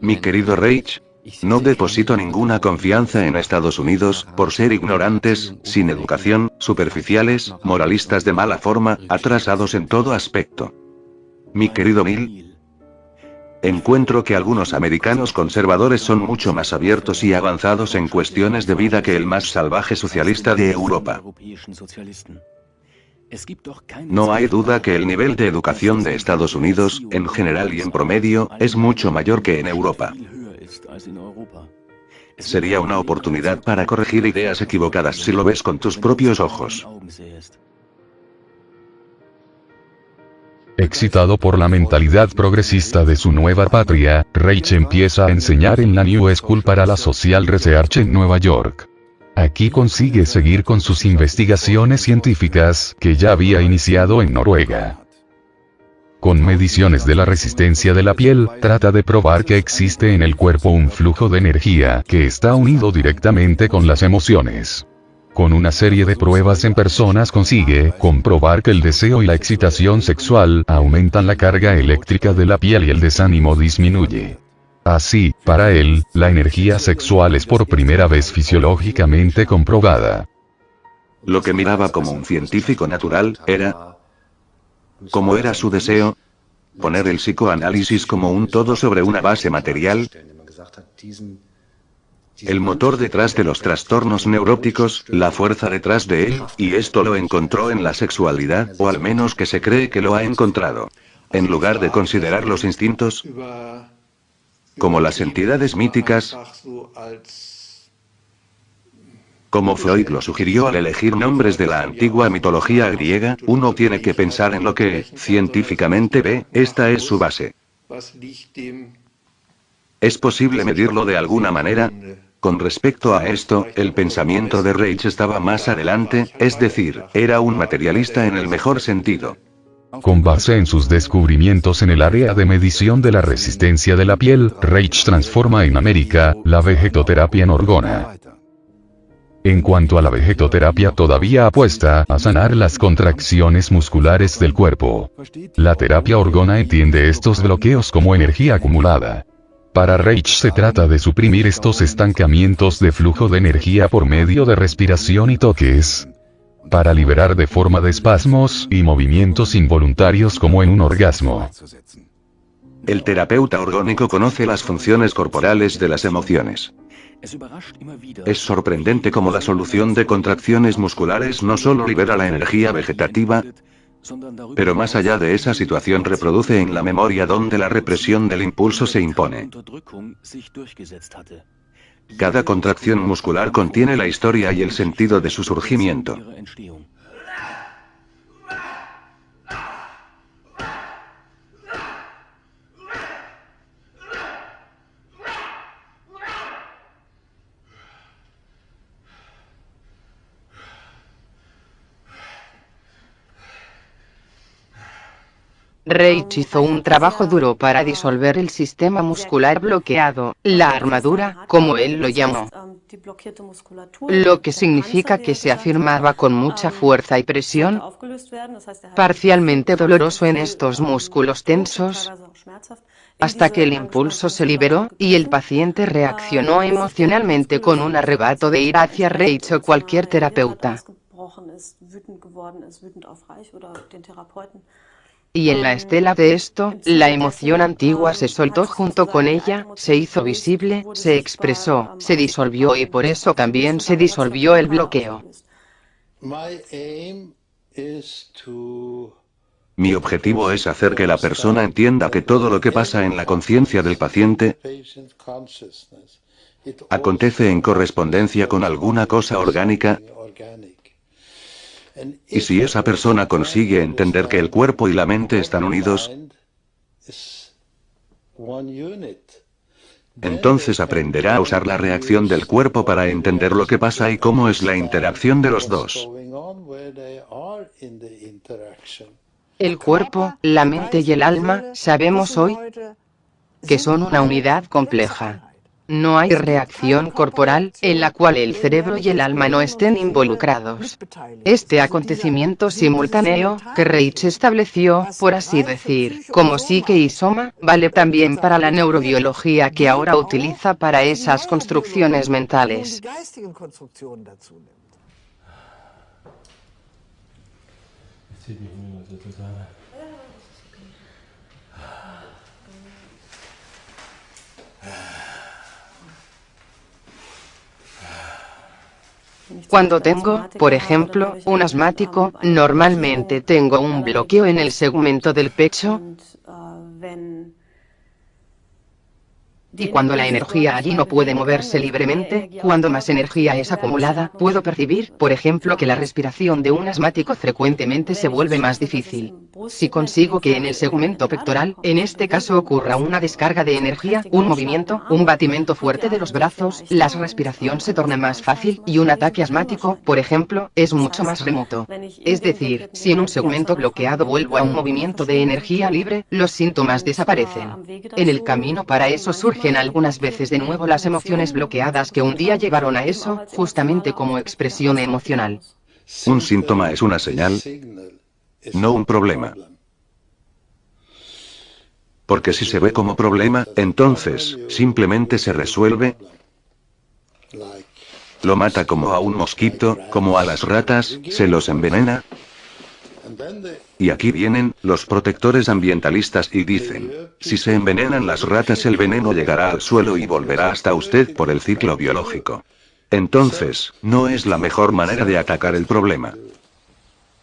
Mi querido Reich, no deposito ninguna confianza en Estados Unidos, por ser ignorantes, sin educación, superficiales, moralistas de mala forma, atrasados en todo aspecto. Mi querido Mill, encuentro que algunos americanos conservadores son mucho más abiertos y avanzados en cuestiones de vida que el más salvaje socialista de Europa. No hay duda que el nivel de educación de Estados Unidos, en general y en promedio, es mucho mayor que en Europa. Sería una oportunidad para corregir ideas equivocadas si lo ves con tus propios ojos. Excitado por la mentalidad progresista de su nueva patria, Reich empieza a enseñar en la New School para la Social Research en Nueva York. Aquí consigue seguir con sus investigaciones científicas, que ya había iniciado en Noruega. Con mediciones de la resistencia de la piel, trata de probar que existe en el cuerpo un flujo de energía que está unido directamente con las emociones. Con una serie de pruebas en personas consigue comprobar que el deseo y la excitación sexual aumentan la carga eléctrica de la piel y el desánimo disminuye. Así, para él, la energía sexual es por primera vez fisiológicamente comprobada. Lo que miraba como un científico natural, era, como era su deseo, poner el psicoanálisis como un todo sobre una base material. El motor detrás de los trastornos neuróticos, la fuerza detrás de él, y esto lo encontró en la sexualidad, o al menos que se cree que lo ha encontrado. En lugar de considerar los instintos como las entidades míticas, como Freud lo sugirió al elegir nombres de la antigua mitología griega, uno tiene que pensar en lo que, científicamente ve, esta es su base. ¿Es posible medirlo de alguna manera? Con respecto a esto, el pensamiento de Reich estaba más adelante, es decir, era un materialista en el mejor sentido. Con base en sus descubrimientos en el área de medición de la resistencia de la piel, Reich transforma en América la vegetoterapia en orgona. En cuanto a la vegetoterapia, todavía apuesta a sanar las contracciones musculares del cuerpo. La terapia Orgona entiende estos bloqueos como energía acumulada. Para Reich se trata de suprimir estos estancamientos de flujo de energía por medio de respiración y toques, para liberar de forma de espasmos y movimientos involuntarios como en un orgasmo. El terapeuta orgónico conoce las funciones corporales de las emociones. Es sorprendente cómo la solución de contracciones musculares no solo libera la energía vegetativa, pero más allá de esa situación reproduce en la memoria donde la represión del impulso se impone. Cada contracción muscular contiene la historia y el sentido de su surgimiento. Reich hizo un trabajo duro para disolver el sistema muscular bloqueado, la armadura, como él lo llamó. Lo que significa que se afirmaba con mucha fuerza y presión, parcialmente doloroso en estos músculos tensos, hasta que el impulso se liberó, y el paciente reaccionó emocionalmente con un arrebato de ira hacia Reich o cualquier terapeuta. Y en la estela de esto, la emoción antigua se soltó junto con ella, se hizo visible, se expresó, se disolvió y por eso también se disolvió el bloqueo. Mi objetivo es hacer que la persona entienda que todo lo que pasa en la conciencia del paciente acontece en correspondencia con alguna cosa orgánica. Y si esa persona consigue entender que el cuerpo y la mente están unidos, entonces aprenderá a usar la reacción del cuerpo para entender lo que pasa y cómo es la interacción de los dos. El cuerpo, la mente y el alma, sabemos hoy que son una unidad compleja. No hay reacción corporal en la cual el cerebro y el alma no estén involucrados. Este acontecimiento simultáneo, que Reich estableció, por así decir, como psique y soma, vale también para la neurobiología que ahora utiliza para esas construcciones mentales. Cuando tengo, por ejemplo, un asmático, normalmente tengo un bloqueo en el segmento del pecho. Y cuando la energía allí no puede moverse libremente, cuando más energía es acumulada, puedo percibir, por ejemplo, que la respiración de un asmático frecuentemente se vuelve más difícil. Si consigo que en el segmento pectoral, en este caso ocurra una descarga de energía, un movimiento, un batimiento fuerte de los brazos, la respiración se torna más fácil, y un ataque asmático, por ejemplo, es mucho más remoto. Es decir, si en un segmento bloqueado vuelvo a un movimiento de energía libre, los síntomas desaparecen. En el camino para eso surgen algunas veces de nuevo las emociones bloqueadas que un día llevaron a eso, justamente como expresión emocional. Un síntoma es una señal, no un problema. Porque si se ve como problema, entonces, simplemente se resuelve. Lo mata como a un mosquito, como a las ratas, se los envenena. Y aquí vienen los protectores ambientalistas y dicen, si se envenenan las ratas el veneno llegará al suelo y volverá hasta usted por el ciclo biológico. Entonces, no es la mejor manera de atacar el problema.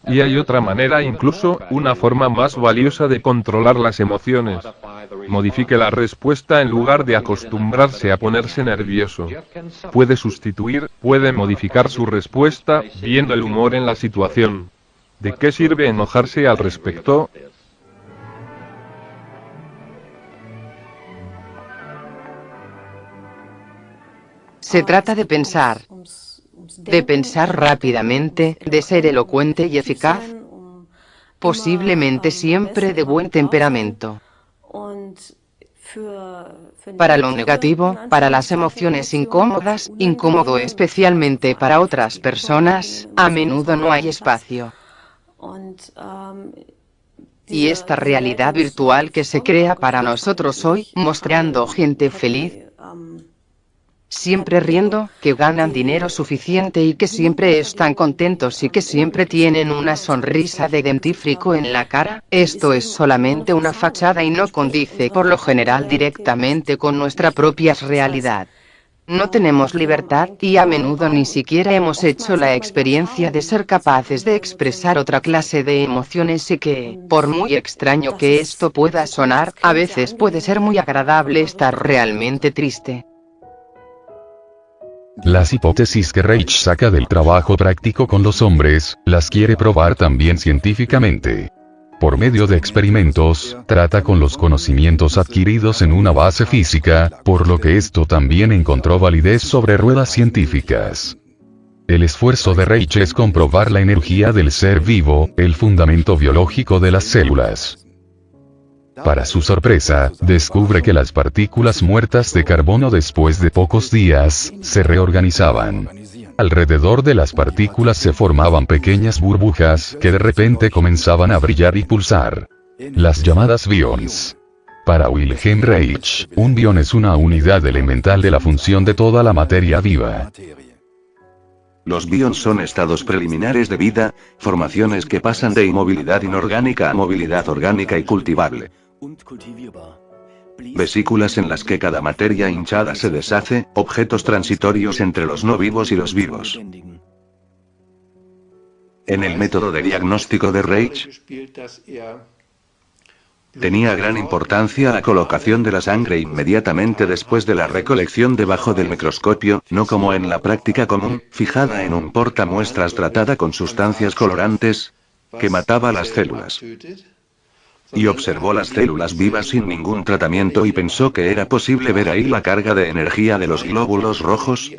Y hay otra manera, incluso, una forma más valiosa de controlar las emociones. Modifique la respuesta en lugar de acostumbrarse a ponerse nervioso. Puede sustituir, puede modificar su respuesta, viendo el humor en la situación. ¿De qué sirve enojarse al respecto? Se trata de pensar rápidamente, de ser elocuente y eficaz, posiblemente siempre de buen temperamento. Para lo negativo, para las emociones incómodas, incómodo especialmente para otras personas, a menudo no hay espacio. Y esta realidad virtual que se crea para nosotros hoy, mostrando gente feliz, siempre riendo, que ganan dinero suficiente y que siempre están contentos y que siempre tienen una sonrisa de dentífrico en la cara, esto es solamente una fachada y no condice por lo general directamente con nuestra propia realidad. No tenemos libertad, y a menudo ni siquiera hemos hecho la experiencia de ser capaces de expresar otra clase de emociones y que, por muy extraño que esto pueda sonar, a veces puede ser muy agradable estar realmente triste. Las hipótesis que Reich saca del trabajo práctico con los hombres, las quiere probar también científicamente. Por medio de experimentos, trata con los conocimientos adquiridos en una base física, por lo que esto también encontró validez sobre ruedas científicas. El esfuerzo de Reich es comprobar la energía del ser vivo, el fundamento biológico de las células. Para su sorpresa, descubre que las partículas muertas de carbono después de pocos días, se reorganizaban. Alrededor de las partículas se formaban pequeñas burbujas que de repente comenzaban a brillar y pulsar. Las llamadas bions. Para Wilhelm Reich, un bion es una unidad elemental de la función de toda la materia viva. Los bions son estados preliminares de vida, formaciones que pasan de inmovilidad inorgánica a movilidad orgánica y cultivable. Vesículas en las que cada materia hinchada se deshace, objetos transitorios entre los no vivos y los vivos. En el método de diagnóstico de Reich, tenía gran importancia la colocación de la sangre inmediatamente después de la recolección debajo del microscopio, no como en la práctica común, fijada en un portamuestras tratada con sustancias colorantes, que mataba las células. Y observó las células vivas sin ningún tratamiento y pensó que era posible ver ahí la carga de energía de los glóbulos rojos.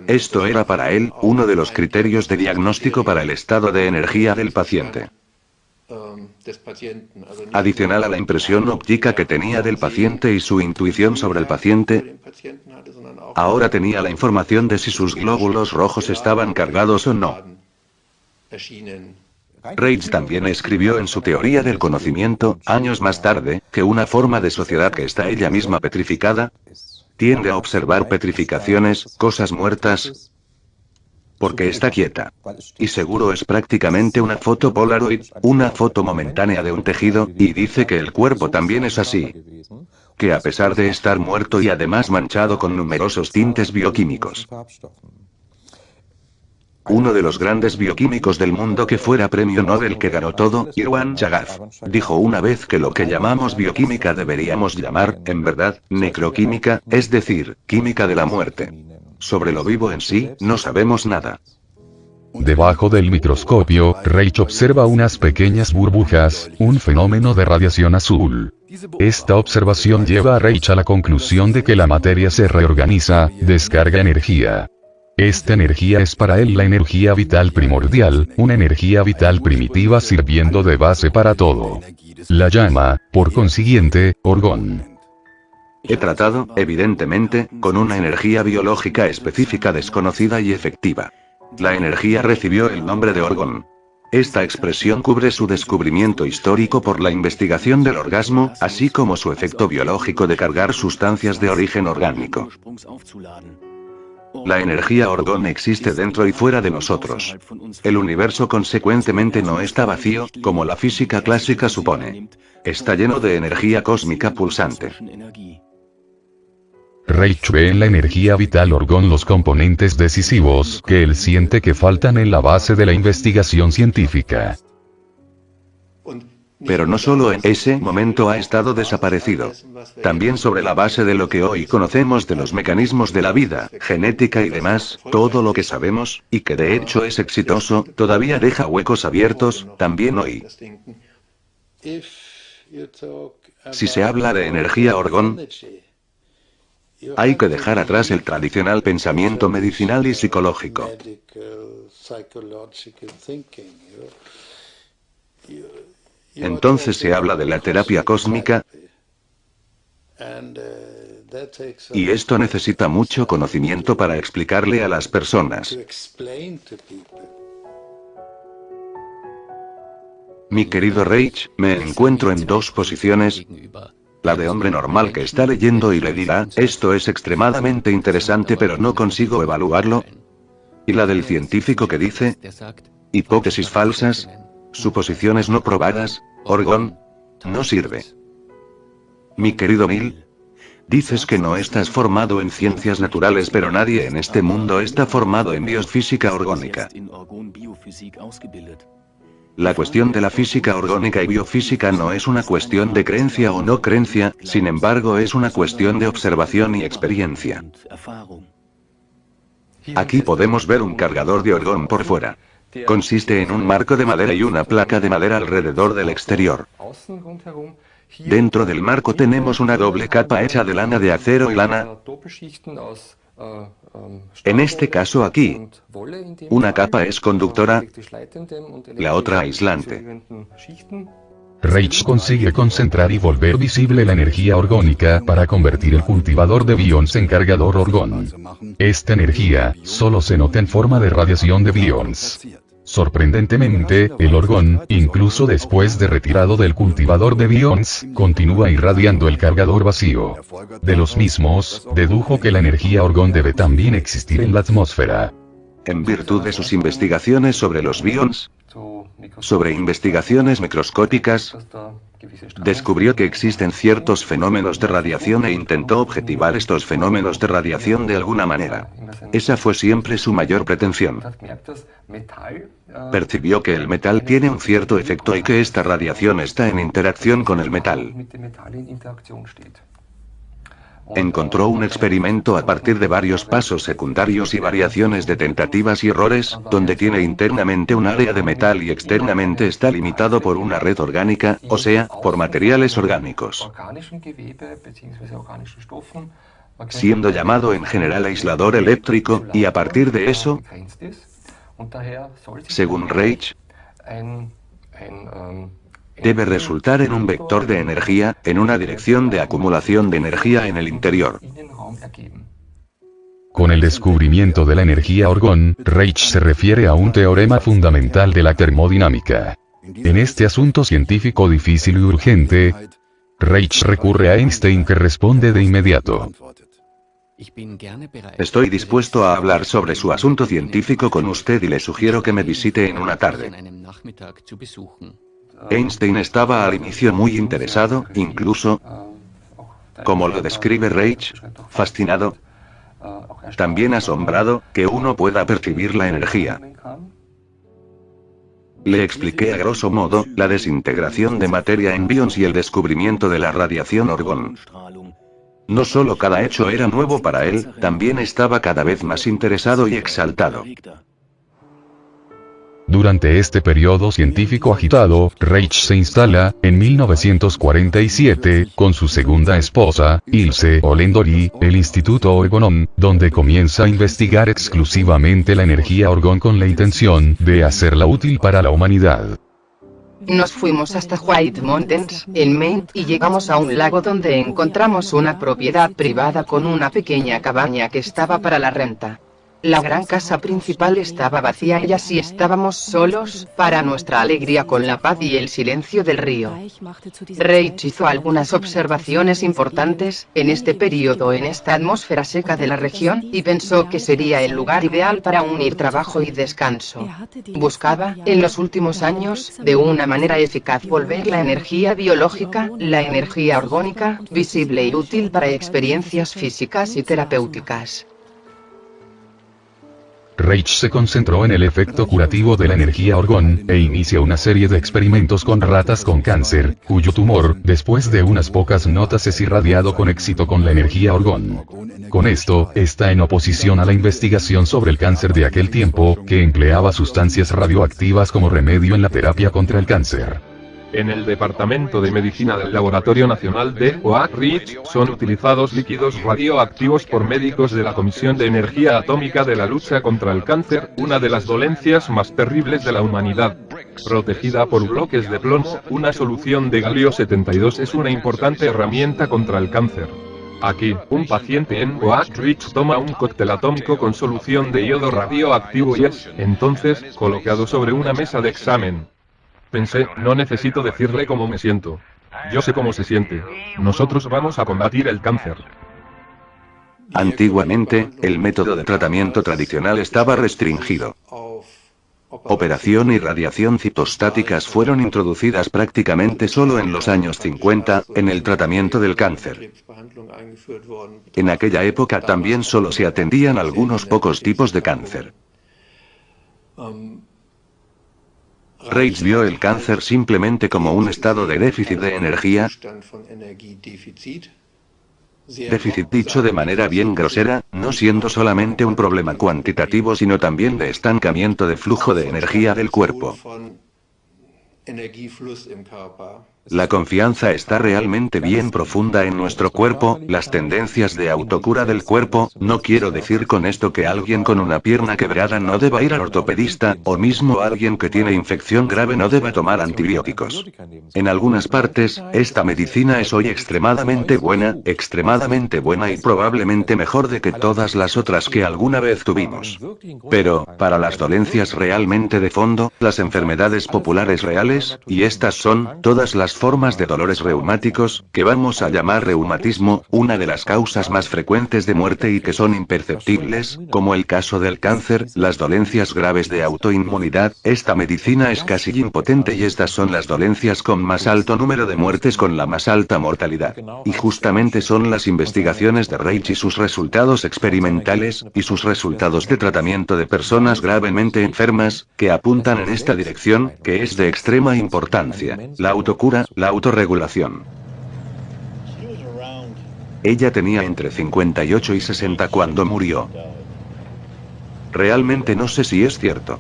Esto era para él uno de los criterios de diagnóstico para el estado de energía del paciente. Adicional a la impresión óptica que tenía del paciente y su intuición sobre el paciente, ahora tenía la información de si sus glóbulos rojos estaban cargados o no. Reich también escribió en su teoría del conocimiento, años más tarde, que una forma de sociedad que está ella misma petrificada, tiende a observar petrificaciones, cosas muertas, porque está quieta. Y seguro es prácticamente una foto Polaroid, una foto momentánea de un tejido, y dice que el cuerpo también es así. Que a pesar de estar muerto y además manchado con numerosos tintes bioquímicos. Uno de los grandes bioquímicos del mundo que fuera premio Nobel que ganó todo, Irwan Yagaz, dijo una vez que lo que llamamos bioquímica deberíamos llamar, en verdad, necroquímica, es decir, química de la muerte. Sobre lo vivo en sí, no sabemos nada. Debajo del microscopio, Reich observa unas pequeñas burbujas, un fenómeno de radiación azul. Esta observación lleva a Reich a la conclusión de que la materia se reorganiza, descarga energía. Esta energía es para él la energía vital primordial, una energía vital primitiva sirviendo de base para todo. La llama, por consiguiente, orgón. He tratado, evidentemente, con una energía biológica específica desconocida y efectiva. La energía recibió el nombre de orgón. Esta expresión cubre su descubrimiento histórico por la investigación del orgasmo, así como su efecto biológico de cargar sustancias de origen orgánico. La energía orgón existe dentro y fuera de nosotros. El universo consecuentemente no está vacío, como la física clásica supone. Está lleno de energía cósmica pulsante. Reich ve en la energía vital orgón los componentes decisivos que él siente que faltan en la base de la investigación científica. Pero no solo en ese momento ha estado desaparecido. También sobre la base de lo que hoy conocemos de los mecanismos de la vida, genética y demás, todo lo que sabemos, y que de hecho es exitoso, todavía deja huecos abiertos, también hoy. Si se habla de energía orgón, hay que dejar atrás el tradicional pensamiento medicinal y psicológico. Entonces se habla de la terapia cósmica, y esto necesita mucho conocimiento para explicarle a las personas. Mi querido Reich, me encuentro en dos posiciones. La de hombre normal que está leyendo y le dirá, esto es extremadamente interesante pero no consigo evaluarlo. Y la del científico que dice, hipótesis falsas, suposiciones no probadas, orgón, no sirve. Mi querido Mil, dices que no estás formado en ciencias naturales pero nadie en este mundo está formado en biofísica orgánica. La cuestión de la física orgánica y biofísica no es una cuestión de creencia o no creencia, sin embargo es una cuestión de observación y experiencia. Aquí podemos ver un cargador de orgón por fuera. Consiste en un marco de madera y una placa de madera alrededor del exterior. Dentro del marco tenemos una doble capa hecha de lana de acero y lana. En este caso aquí, una capa es conductora, la otra aislante. Reich consigue concentrar y volver visible la energía orgánica para convertir el cultivador de bions en cargador orgón. Esta energía solo se nota en forma de radiación de bions. Sorprendentemente, el orgón, incluso después de retirado del cultivador de bions, continúa irradiando el cargador vacío. De los mismos, dedujo que la energía orgón debe también existir en la atmósfera. En virtud de sus investigaciones sobre los bions, sobre investigaciones microscópicas, descubrió que existen ciertos fenómenos de radiación e intentó objetivar estos fenómenos de radiación de alguna manera. Esa fue siempre su mayor pretensión. Percibió que el metal tiene un cierto efecto y que esta radiación está en interacción con el metal. Encontró un experimento a partir de varios pasos secundarios y variaciones de tentativas y errores, donde tiene internamente un área de metal y externamente está limitado por una red orgánica, o sea, por materiales orgánicos, siendo llamado en general aislador eléctrico, y a partir de eso, según Reich, debe resultar en un vector de energía, en una dirección de acumulación de energía en el interior. Con el descubrimiento de la energía orgón, Reich se refiere a un teorema fundamental de la termodinámica. En este asunto científico difícil y urgente, Reich recurre a Einstein que responde de inmediato. Estoy dispuesto a hablar sobre su asunto científico con usted y le sugiero que me visite en una tarde. Einstein estaba al inicio muy interesado, incluso, como lo describe Reich, fascinado, también asombrado, que uno pueda percibir la energía. Le expliqué a grosso modo, la desintegración de materia en bions y el descubrimiento de la radiación orgón. No solo cada hecho era nuevo para él, también estaba cada vez más interesado y exaltado. Durante este periodo científico agitado, Reich se instala, en 1947, con su segunda esposa, Ilse Olendori, el Instituto Orgonon, donde comienza a investigar exclusivamente la energía orgón con la intención de hacerla útil para la humanidad. Nos fuimos hasta White Mountains, en Maine, y llegamos a un lago donde encontramos una propiedad privada con una pequeña cabaña que estaba para la renta. La gran casa principal estaba vacía y así estábamos solos, para nuestra alegría, con la paz y el silencio del río. Reich hizo algunas observaciones importantes, en este periodo en esta atmósfera seca de la región, y pensó que sería el lugar ideal para unir trabajo y descanso. Buscaba, en los últimos años, de una manera eficaz volver la energía biológica, la energía orgánica, visible y útil para experiencias físicas y terapéuticas. Reich se concentró en el efecto curativo de la energía orgón, e inicia una serie de experimentos con ratas con cáncer, cuyo tumor, después de unas pocas notas, es irradiado con éxito con la energía orgón. Con esto, está en oposición a la investigación sobre el cáncer de aquel tiempo, que empleaba sustancias radioactivas como remedio en la terapia contra el cáncer. En el Departamento de Medicina del Laboratorio Nacional de Oak Ridge son utilizados líquidos radioactivos por médicos de la Comisión de Energía Atómica de la lucha contra el cáncer, una de las dolencias más terribles de la humanidad. Protegida por bloques de plomo, una solución de galio 72 es una importante herramienta contra el cáncer. Aquí, un paciente en Oak Ridge toma un cóctel atómico con solución de yodo radioactivo y es, entonces, colocado sobre una mesa de examen. Pensé, no necesito decirle cómo me siento. Yo sé cómo se siente. Nosotros vamos a combatir el cáncer. Antiguamente, el método de tratamiento tradicional estaba restringido. Operación y radiación citostáticas fueron introducidas prácticamente solo en los años 50, en el tratamiento del cáncer. En aquella época también solo se atendían algunos pocos tipos de cáncer. Reich vio el cáncer simplemente como un estado de déficit de energía, déficit dicho de manera bien grosera, no siendo solamente un problema cuantitativo sino también de estancamiento de flujo de energía del cuerpo. La confianza está realmente bien profunda en nuestro cuerpo, las tendencias de autocura del cuerpo, no quiero decir con esto que alguien con una pierna quebrada no deba ir al ortopedista, o mismo alguien que tiene infección grave no deba tomar antibióticos. En algunas partes, esta medicina es hoy extremadamente buena y probablemente mejor de que todas las otras que alguna vez tuvimos. Pero, para las dolencias realmente de fondo, las enfermedades populares reales, y estas son, todas las formas de dolores reumáticos, que vamos a llamar reumatismo, una de las causas más frecuentes de muerte y que son imperceptibles, como el caso del cáncer, las dolencias graves de autoinmunidad, esta medicina es casi impotente y estas son las dolencias con más alto número de muertes con la más alta mortalidad. Y justamente son las investigaciones de Reich y sus resultados experimentales, y sus resultados de tratamiento de personas gravemente enfermas, que apuntan en esta dirección, que es de extrema importancia. La autocura, la autorregulación. Ella tenía entre 58 y 60 cuando murió. Realmente no sé si es cierto.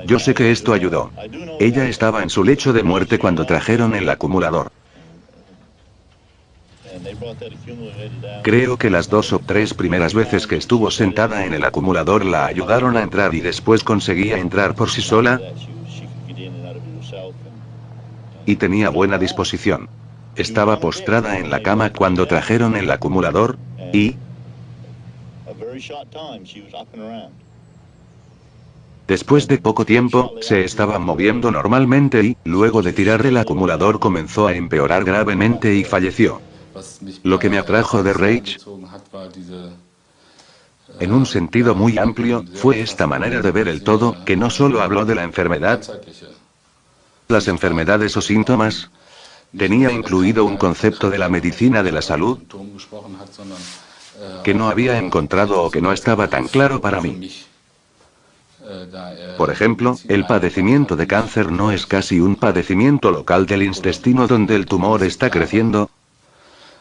Yo sé que esto ayudó. Ella estaba en su lecho de muerte cuando trajeron el acumulador. Creo que las 2 o 3 primeras veces que estuvo sentada en el acumulador la ayudaron a entrar y después conseguía entrar por sí sola. Y tenía buena disposición. Estaba postrada en la cama cuando trajeron el acumulador, y después de poco tiempo, se estaba moviendo normalmente y, luego de tirar el acumulador comenzó a empeorar gravemente y falleció. Lo que me atrajo de Reich, en un sentido muy amplio, fue esta manera de ver el todo, que no solo habló de la enfermedad, las enfermedades o síntomas, tenía incluido un concepto de la medicina de la salud que no había encontrado o que no estaba tan claro para mí. Por ejemplo, el padecimiento de cáncer no es casi un padecimiento local del intestino donde el tumor está creciendo,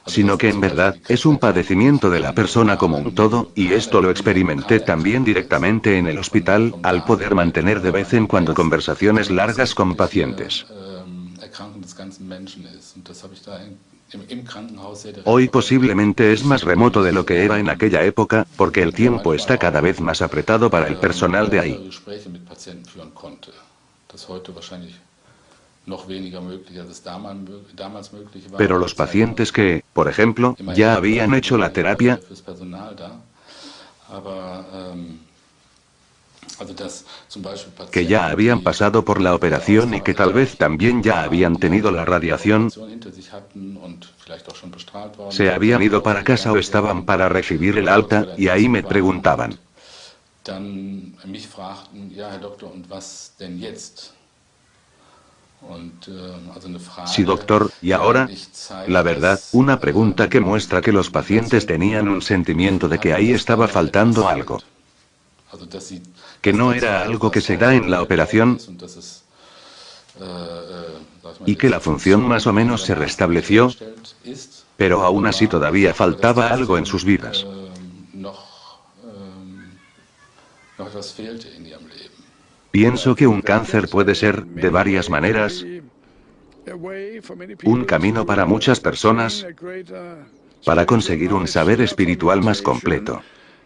sino que en verdad, es un padecimiento de la persona como un todo, y esto lo experimenté también directamente en el hospital, al poder mantener de vez en cuando conversaciones largas con pacientes. Hoy posiblemente es más remoto de lo que era en aquella época, porque el tiempo está cada vez más apretado para el personal de ahí. Pero los pacientes que, por ejemplo, ya habían hecho la terapia, que ya habían pasado por la operación y que tal vez también ya habían tenido la radiación, se habían ido para casa o estaban para recibir el alta, y ahí me preguntaban: sí, doctor, ¿y ahora? La verdad, una pregunta que muestra que los pacientes tenían un sentimiento de que ahí estaba faltando algo. Que no era algo que se da en la operación, y que la función más o menos se restableció, pero aún así todavía faltaba algo en sus vidas. Pienso que un cáncer puede ser, de varias maneras, un camino para muchas personas, para conseguir un saber espiritual más completo.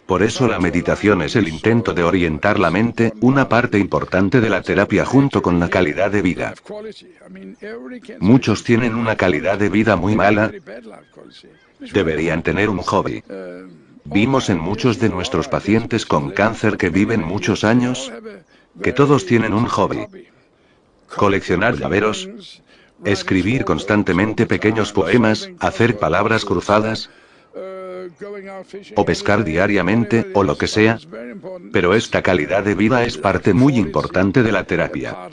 Por eso la meditación es el intento de orientar la mente, una parte importante de la terapia junto con la calidad de vida. Muchos tienen una calidad de vida muy mala. Deberían tener un hobby. Vimos en muchos de nuestros pacientes con cáncer que viven muchos años, que todos tienen un hobby. Coleccionar llaveros, escribir constantemente pequeños poemas, hacer palabras cruzadas, o pescar diariamente, o lo que sea. Pero esta calidad de vida es parte muy importante de la terapia.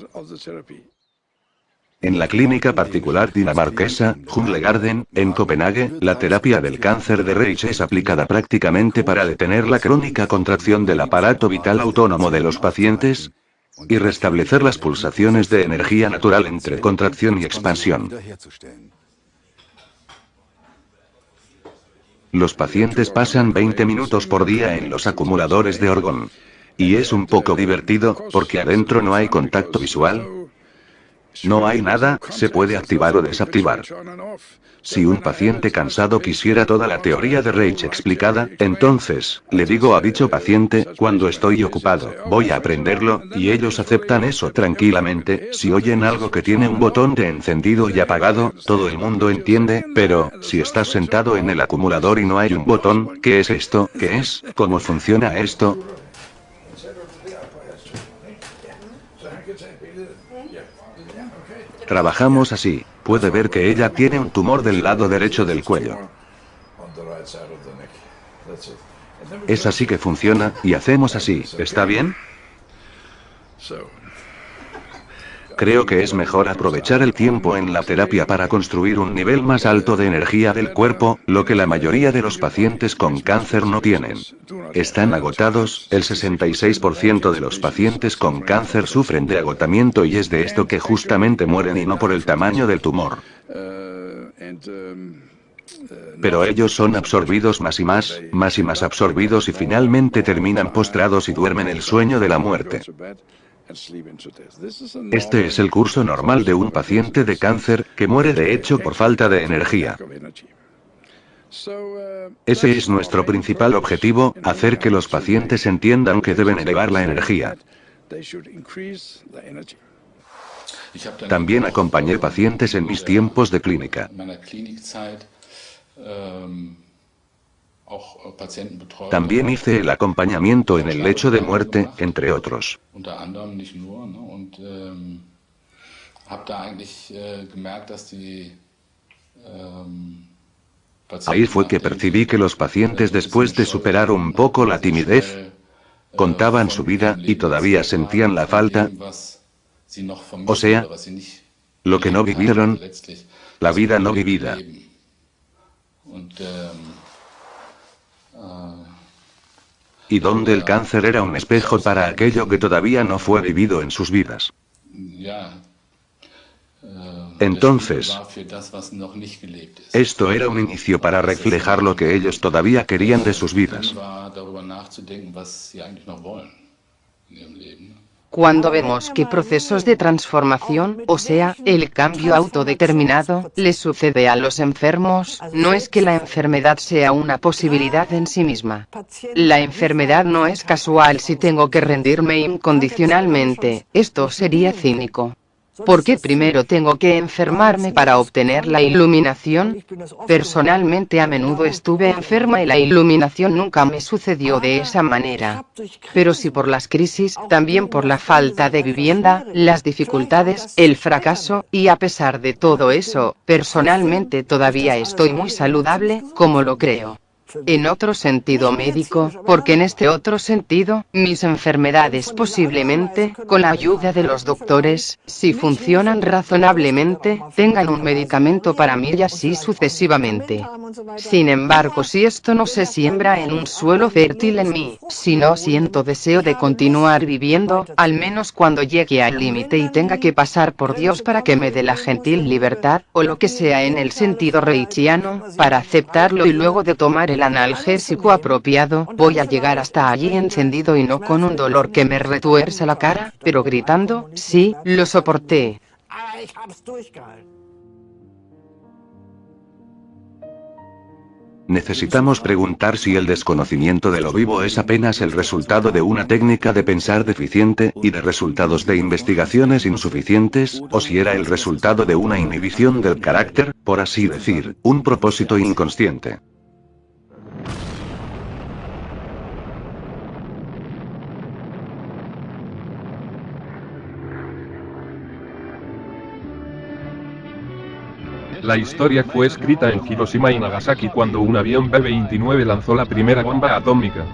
En la clínica particular dinamarquesa, Humlegarden, en Copenhague, la terapia del cáncer de Reich es aplicada prácticamente para detener la crónica contracción del aparato vital autónomo de los pacientes y restablecer las pulsaciones de energía natural entre contracción y expansión. Los pacientes pasan 20 minutos por día en los acumuladores de orgón. Y es un poco divertido, porque adentro no hay contacto visual. No hay nada, se puede activar o desactivar. Si un paciente cansado quisiera toda la teoría de Reich explicada, entonces, le digo a dicho paciente, cuando estoy ocupado, voy a aprenderlo, y ellos aceptan eso tranquilamente. Si oyen algo que tiene un botón de encendido y apagado, todo el mundo entiende, pero, si estás sentado en el acumulador y no hay un botón, ¿qué es esto? ¿Qué es? ¿Cómo funciona esto? Trabajamos así. Puede ver que ella tiene un tumor del lado derecho del cuello. Es así que funciona, y hacemos así, ¿está bien? Creo que es mejor aprovechar el tiempo en la terapia para construir un nivel más alto de energía del cuerpo, lo que la mayoría de los pacientes con cáncer no tienen. Están agotados, el 66% de los pacientes con cáncer sufren de agotamiento y es de esto que justamente mueren y no por el tamaño del tumor. Pero ellos son absorbidos más y más absorbidos y finalmente terminan postrados y duermen el sueño de la muerte. Este es el curso normal de un paciente de cáncer, que muere de hecho por falta de energía. Ese es nuestro principal objetivo, hacer que los pacientes entiendan que deben elevar la energía. También acompañé pacientes en mis tiempos de clínica. También hice el acompañamiento en el lecho de muerte, entre otros. Ahí fue que percibí que los pacientes, después de superar un poco la timidez, contaban su vida, y todavía sentían la falta. O sea, lo que no vivieron, la vida no vivida. Y donde el cáncer era un espejo para aquello que todavía no fue vivido en sus vidas. Entonces, esto era un inicio para reflejar lo que ellos todavía querían de sus vidas. Cuando vemos que procesos de transformación, o sea, el cambio autodeterminado, les sucede a los enfermos, no es que la enfermedad sea una posibilidad en sí misma. La enfermedad no es casual si tengo que rendirme incondicionalmente, esto sería cínico. ¿Por qué primero tengo que enfermarme para obtener la iluminación? Personalmente a menudo estuve enferma y la iluminación nunca me sucedió de esa manera. Pero sí por las crisis, también por la falta de vivienda, las dificultades, el fracaso, y a pesar de todo eso, personalmente todavía estoy muy saludable, como lo creo. En otro sentido médico, porque en este otro sentido, mis enfermedades posiblemente, con la ayuda de los doctores, si funcionan razonablemente, tengan un medicamento para mí y así sucesivamente. Sin embargo, si esto no se siembra en un suelo fértil en mí, si no siento deseo de continuar viviendo, al menos cuando llegue al límite y tenga que pasar por Dios para que me dé la gentil libertad, o lo que sea en el sentido reichiano, para aceptarlo y luego de tomar el el analgésico apropiado, voy a llegar hasta allí encendido y no con un dolor que me retuerza la cara, pero gritando, sí, lo soporté. Necesitamos preguntar si el desconocimiento de lo vivo es apenas el resultado de una técnica de pensar deficiente, y de resultados de investigaciones insuficientes, o si era el resultado de una inhibición del carácter, por así decir, un propósito inconsciente. La historia fue escrita en Hiroshima y Nagasaki cuando un avión B-29 lanzó la primera bomba atómica.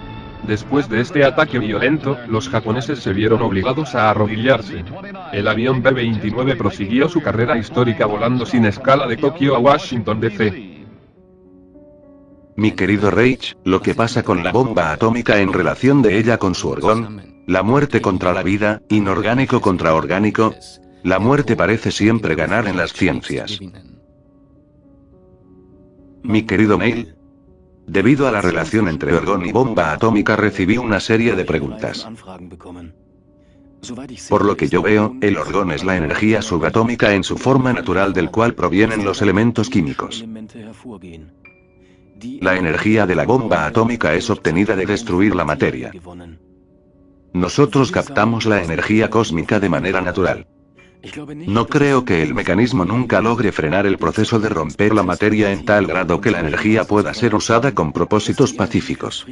Después de este ataque violento, los japoneses se vieron obligados a arrodillarse. El avión B-29 prosiguió su carrera histórica volando sin escala de Tokio a Washington D.C. Mi querido Reich, lo que pasa con la bomba atómica en relación de ella con su orgón, la muerte contra la vida, inorgánico contra orgánico, la muerte parece siempre ganar en las ciencias. Mi querido Neil, debido a la relación entre orgón y bomba atómica recibí una serie de preguntas. Por lo que yo veo, el orgón es la energía subatómica en su forma natural del cual provienen los elementos químicos. La energía de la bomba atómica es obtenida de destruir la materia. Nosotros captamos la energía cósmica de manera natural. No creo que el mecanismo nunca logre frenar el proceso de romper la materia en tal grado que la energía pueda ser usada con propósitos pacíficos.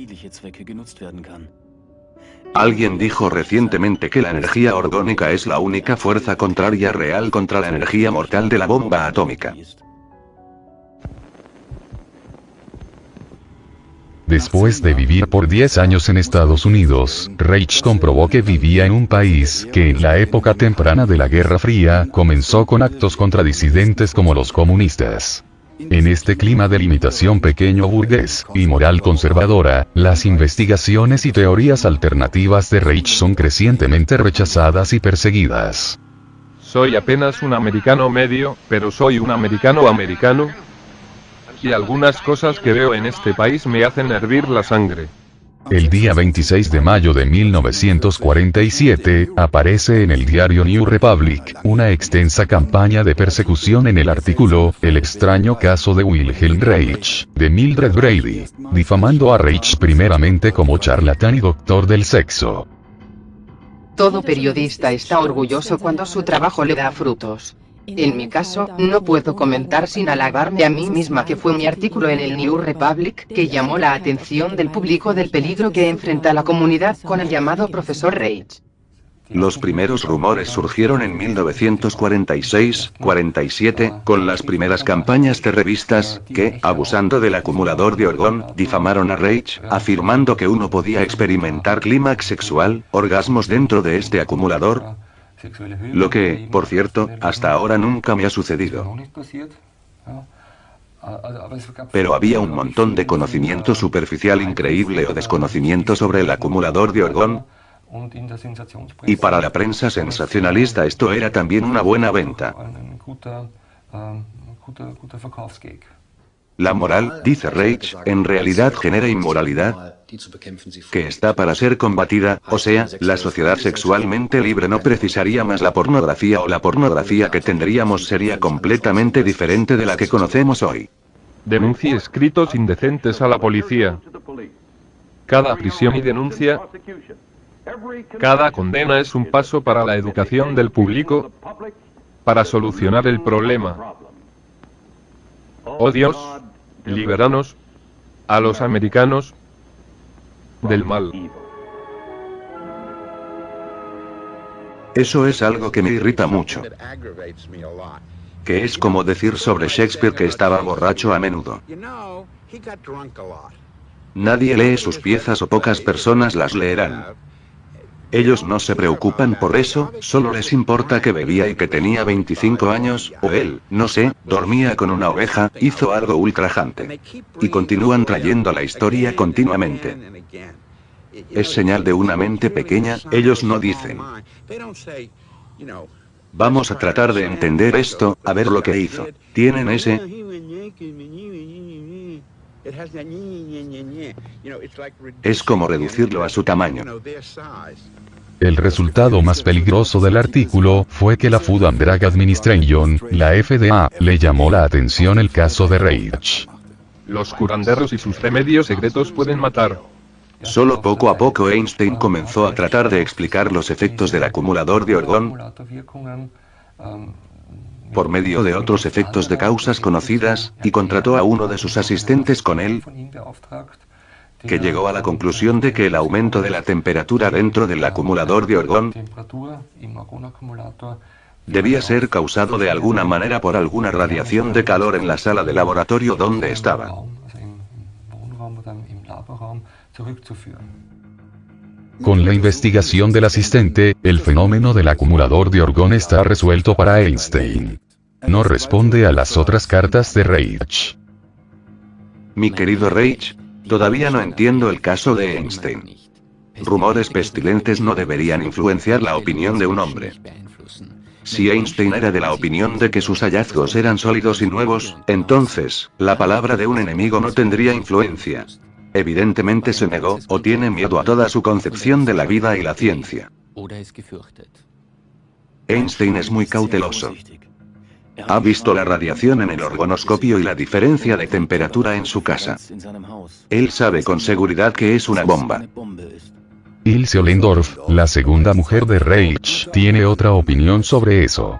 Alguien dijo recientemente que la energía orgónica es la única fuerza contraria real contra la energía mortal de la bomba atómica. Después de vivir por 10 años en Estados Unidos, Reich comprobó que vivía en un país que en la época temprana de la Guerra Fría comenzó con actos contra disidentes como los comunistas. En este clima de limitación pequeño burgués y moral conservadora, las investigaciones y teorías alternativas de Reich son crecientemente rechazadas y perseguidas. Soy apenas un americano medio, pero soy un americano americano. Y algunas cosas que veo en este país me hacen hervir la sangre. El día 26 de mayo de 1947, aparece en el diario New Republic, una extensa campaña de persecución en el artículo, El extraño caso de Wilhelm Reich, de Mildred Brady, difamando a Reich primeramente como charlatán y doctor del sexo. Todo periodista está orgulloso cuando su trabajo le da frutos. En mi caso, no puedo comentar sin halagarme a mí misma que fue mi artículo en el New Republic que llamó la atención del público del peligro que enfrenta la comunidad con el llamado profesor Reich. Los primeros rumores surgieron en 1946-47, con las primeras campañas de revistas, que, abusando del acumulador de orgón, difamaron a Reich, afirmando que uno podía experimentar clímax sexual, orgasmos dentro de este acumulador. Lo que, por cierto, hasta ahora nunca me ha sucedido. Pero había un montón de conocimiento superficial increíble o desconocimiento sobre el acumulador de orgón. Y para la prensa sensacionalista esto era también una buena venta. La moral, dice Reich, en realidad genera inmoralidad, que está para ser combatida, o sea, la sociedad sexualmente libre no precisaría más la pornografía o la pornografía que tendríamos sería completamente diferente de la que conocemos hoy. Denuncie escritos indecentes a la policía. Cada prisión y denuncia, cada condena es un paso para la educación del público, para solucionar el problema. Oh Dios, líbranos, a los americanos, del mal. Eso es algo que me irrita mucho. Que es como decir sobre Shakespeare que estaba borracho a menudo. Nadie lee sus piezas o pocas personas las leerán. Ellos no se preocupan por eso, solo les importa que bebía y que tenía 25 años, o él, no sé, dormía con una oveja, hizo algo ultrajante. Y continúan trayendo la historia continuamente. Es señal de una mente pequeña, ellos no dicen. Vamos a tratar de entender esto, a ver lo que hizo. Tienen ese... Es como reducirlo a su tamaño. El resultado más peligroso del artículo fue que la Food and Drug Administration, la FDA, le llamó la atención el caso de Reich. Los curanderos y sus remedios secretos pueden matar. Solo poco a poco Einstein comenzó a tratar de explicar los efectos del acumulador de Orgón por medio de otros efectos de causas conocidas, y contrató a uno de sus asistentes con él, que llegó a la conclusión de que el aumento de la temperatura dentro del acumulador de Orgón debía ser causado de alguna manera por alguna radiación de calor en la sala de laboratorio donde estaba. Con la investigación del asistente, el fenómeno del acumulador de Orgón está resuelto para Einstein. No responde a las otras cartas de Reich. Mi querido Reich, todavía no entiendo el caso de Einstein. Rumores pestilentes no deberían influenciar la opinión de un hombre. Si Einstein era de la opinión de que sus hallazgos eran sólidos y nuevos, entonces, la palabra de un enemigo no tendría influencia. Evidentemente se negó, o tiene miedo a toda su concepción de la vida y la ciencia. Einstein es muy cauteloso. Ha visto la radiación en el orgonoscopio y la diferencia de temperatura en su casa. Él sabe con seguridad que es una bomba. Ilse Ollendorf, la segunda mujer de Reich, tiene otra opinión sobre eso.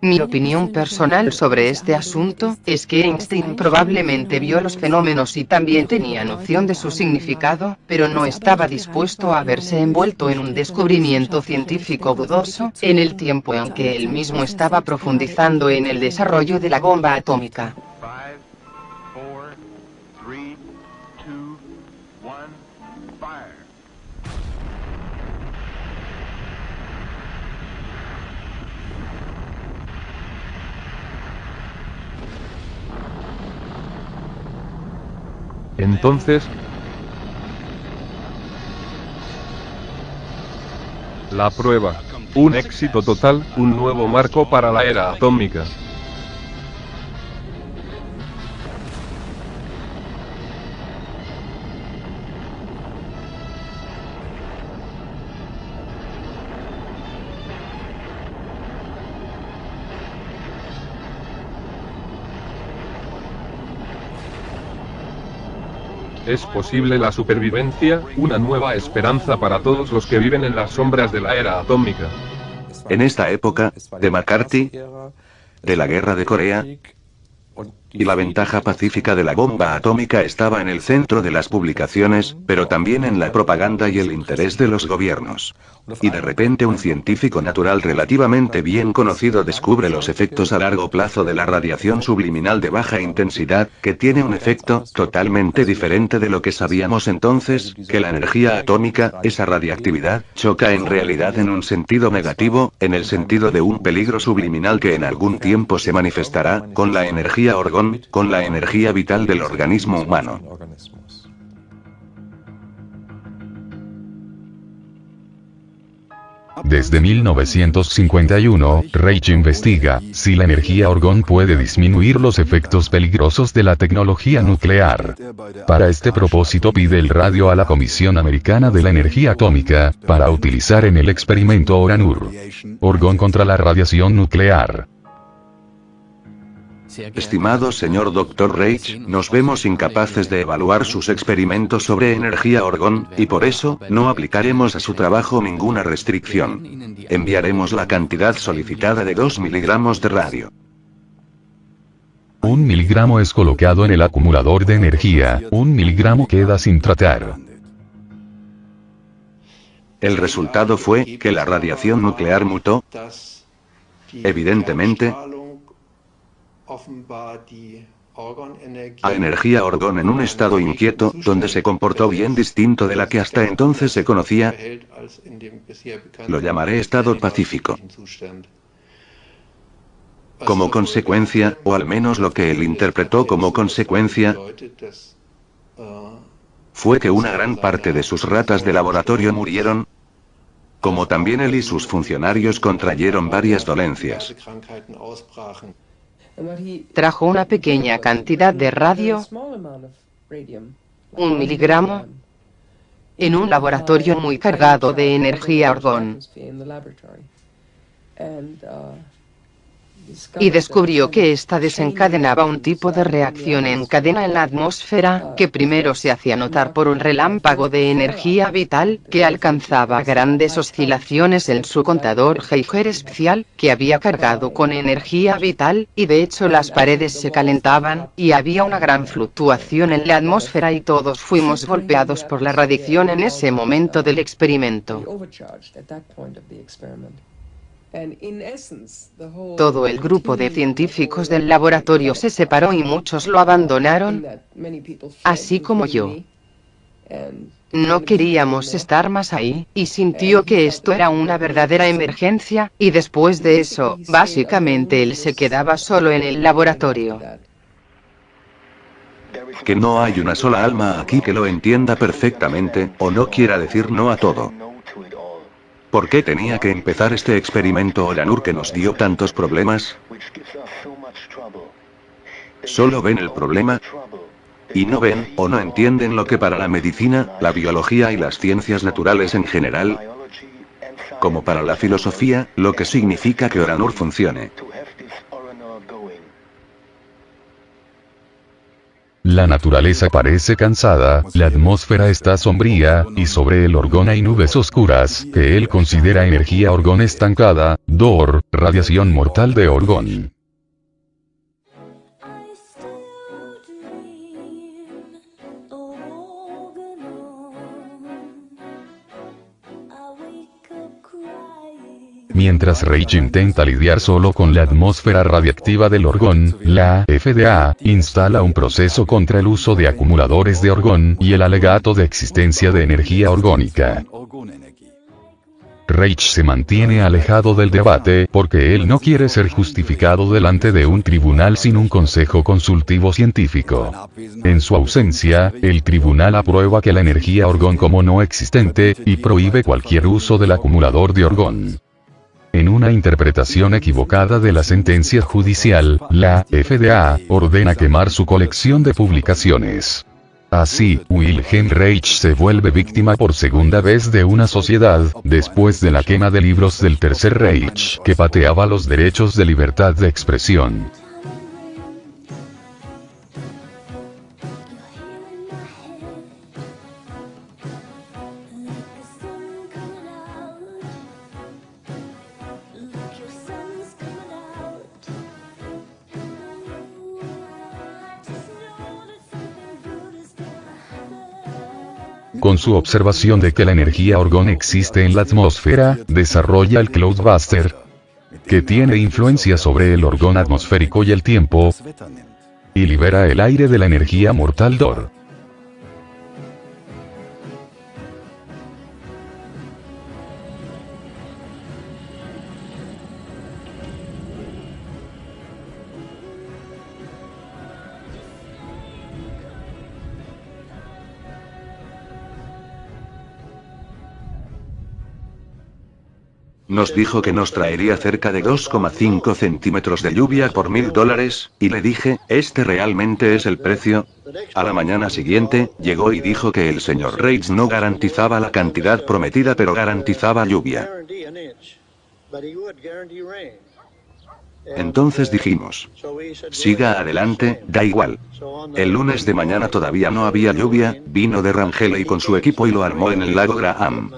Mi opinión personal sobre este asunto es que Einstein probablemente vio los fenómenos y también tenía noción de su significado, pero no estaba dispuesto a verse envuelto en un descubrimiento científico dudoso, en el tiempo en que él mismo estaba profundizando en el desarrollo de la bomba atómica. Entonces, la prueba. Un éxito total, un nuevo marco para la era atómica. Es posible la supervivencia, una nueva esperanza para todos los que viven en las sombras de la era atómica. En esta época, de McCarthy, de la guerra de Corea, y la ventaja pacífica de la bomba atómica estaba en el centro de las publicaciones, pero también en la propaganda y el interés de los gobiernos. Y de repente un científico natural relativamente bien conocido descubre los efectos a largo plazo de la radiación subliminal de baja intensidad, que tiene un efecto totalmente diferente de lo que sabíamos entonces, que la energía atómica, esa radiactividad, choca en realidad en un sentido negativo, en el sentido de un peligro subliminal que en algún tiempo se manifestará, con la energía orgón, con la energía vital del organismo humano. Desde 1951, Reich investiga si la energía orgón puede disminuir los efectos peligrosos de la tecnología nuclear. Para este propósito pide el radio a la Comisión Americana de la Energía Atómica, para utilizar en el experimento Oranur. Orgón contra la radiación nuclear. Estimado señor Dr. Reich, nos vemos incapaces de evaluar sus experimentos sobre energía orgón, y por eso, no aplicaremos a su trabajo ninguna restricción. Enviaremos la cantidad solicitada de 2 miligramos de radio. 1 miligramo es colocado en el acumulador de energía, 1 miligramo queda sin tratar. El resultado fue que la radiación nuclear mutó. Evidentemente, a energía orgón en un estado inquieto, donde se comportó bien distinto de la que hasta entonces se conocía. Lo llamaré estado pacífico. Como consecuencia, o al menos lo que él interpretó como consecuencia, fue que una gran parte de sus ratas de laboratorio murieron, como también él y sus funcionarios contrayeron varias dolencias. Trajo una pequeña cantidad de radio, 1 miligramo, en un laboratorio muy cargado de energía argón. Y descubrió que ésta desencadenaba un tipo de reacción en cadena en la atmósfera, que primero se hacía notar por un relámpago de energía vital, que alcanzaba grandes oscilaciones en su contador Geiger especial, que había cargado con energía vital, y de hecho las paredes se calentaban, y había una gran fluctuación en la atmósfera y todos fuimos golpeados por la radiación en ese momento del experimento. Todo el grupo de científicos del laboratorio se separó y muchos lo abandonaron, así como yo. No queríamos estar más ahí, y sintió que esto era una verdadera emergencia, y después de eso, básicamente él se quedaba solo en el laboratorio. Que no hay una sola alma aquí que lo entienda perfectamente, o no quiera decir no a todo. ¿Por qué tenía que empezar este experimento Oranur que nos dio tantos problemas? Solo ven el problema y no ven, o no entienden lo que para la medicina, la biología y las ciencias naturales en general, como para la filosofía, lo que significa que Oranur funcione. La naturaleza parece cansada, la atmósfera está sombría, y sobre el orgón hay nubes oscuras, que él considera energía orgón estancada, DOR, radiación mortal de orgón. Mientras Reich intenta lidiar solo con la atmósfera radiactiva del orgón, la FDA instala un proceso contra el uso de acumuladores de orgón y el alegato de existencia de energía orgónica. Reich se mantiene alejado del debate porque él no quiere ser justificado delante de un tribunal sin un consejo consultivo científico. En su ausencia, el tribunal aprueba que la energía orgón como no existente, y prohíbe cualquier uso del acumulador de orgón. En una interpretación equivocada de la sentencia judicial, la FDA ordena quemar su colección de publicaciones. Así, Wilhelm Reich se vuelve víctima por segunda vez de una sociedad, después de la quema de libros del Tercer Reich, que pateaba los derechos de libertad de expresión. Con su observación de que la energía orgón existe en la atmósfera, desarrolla el Cloudbuster, que tiene influencia sobre el orgón atmosférico y el tiempo, y libera el aire de la energía mortal DOR. Nos dijo que nos traería cerca de 2,5 centímetros de lluvia por $1000, y le dije, ¿este realmente es el precio? A la mañana siguiente, llegó y dijo que el señor Reich no garantizaba la cantidad prometida pero garantizaba lluvia. Entonces dijimos, siga adelante, da igual. El lunes de mañana todavía no había lluvia, vino de Rangel y con su equipo y lo armó en el lago Graham.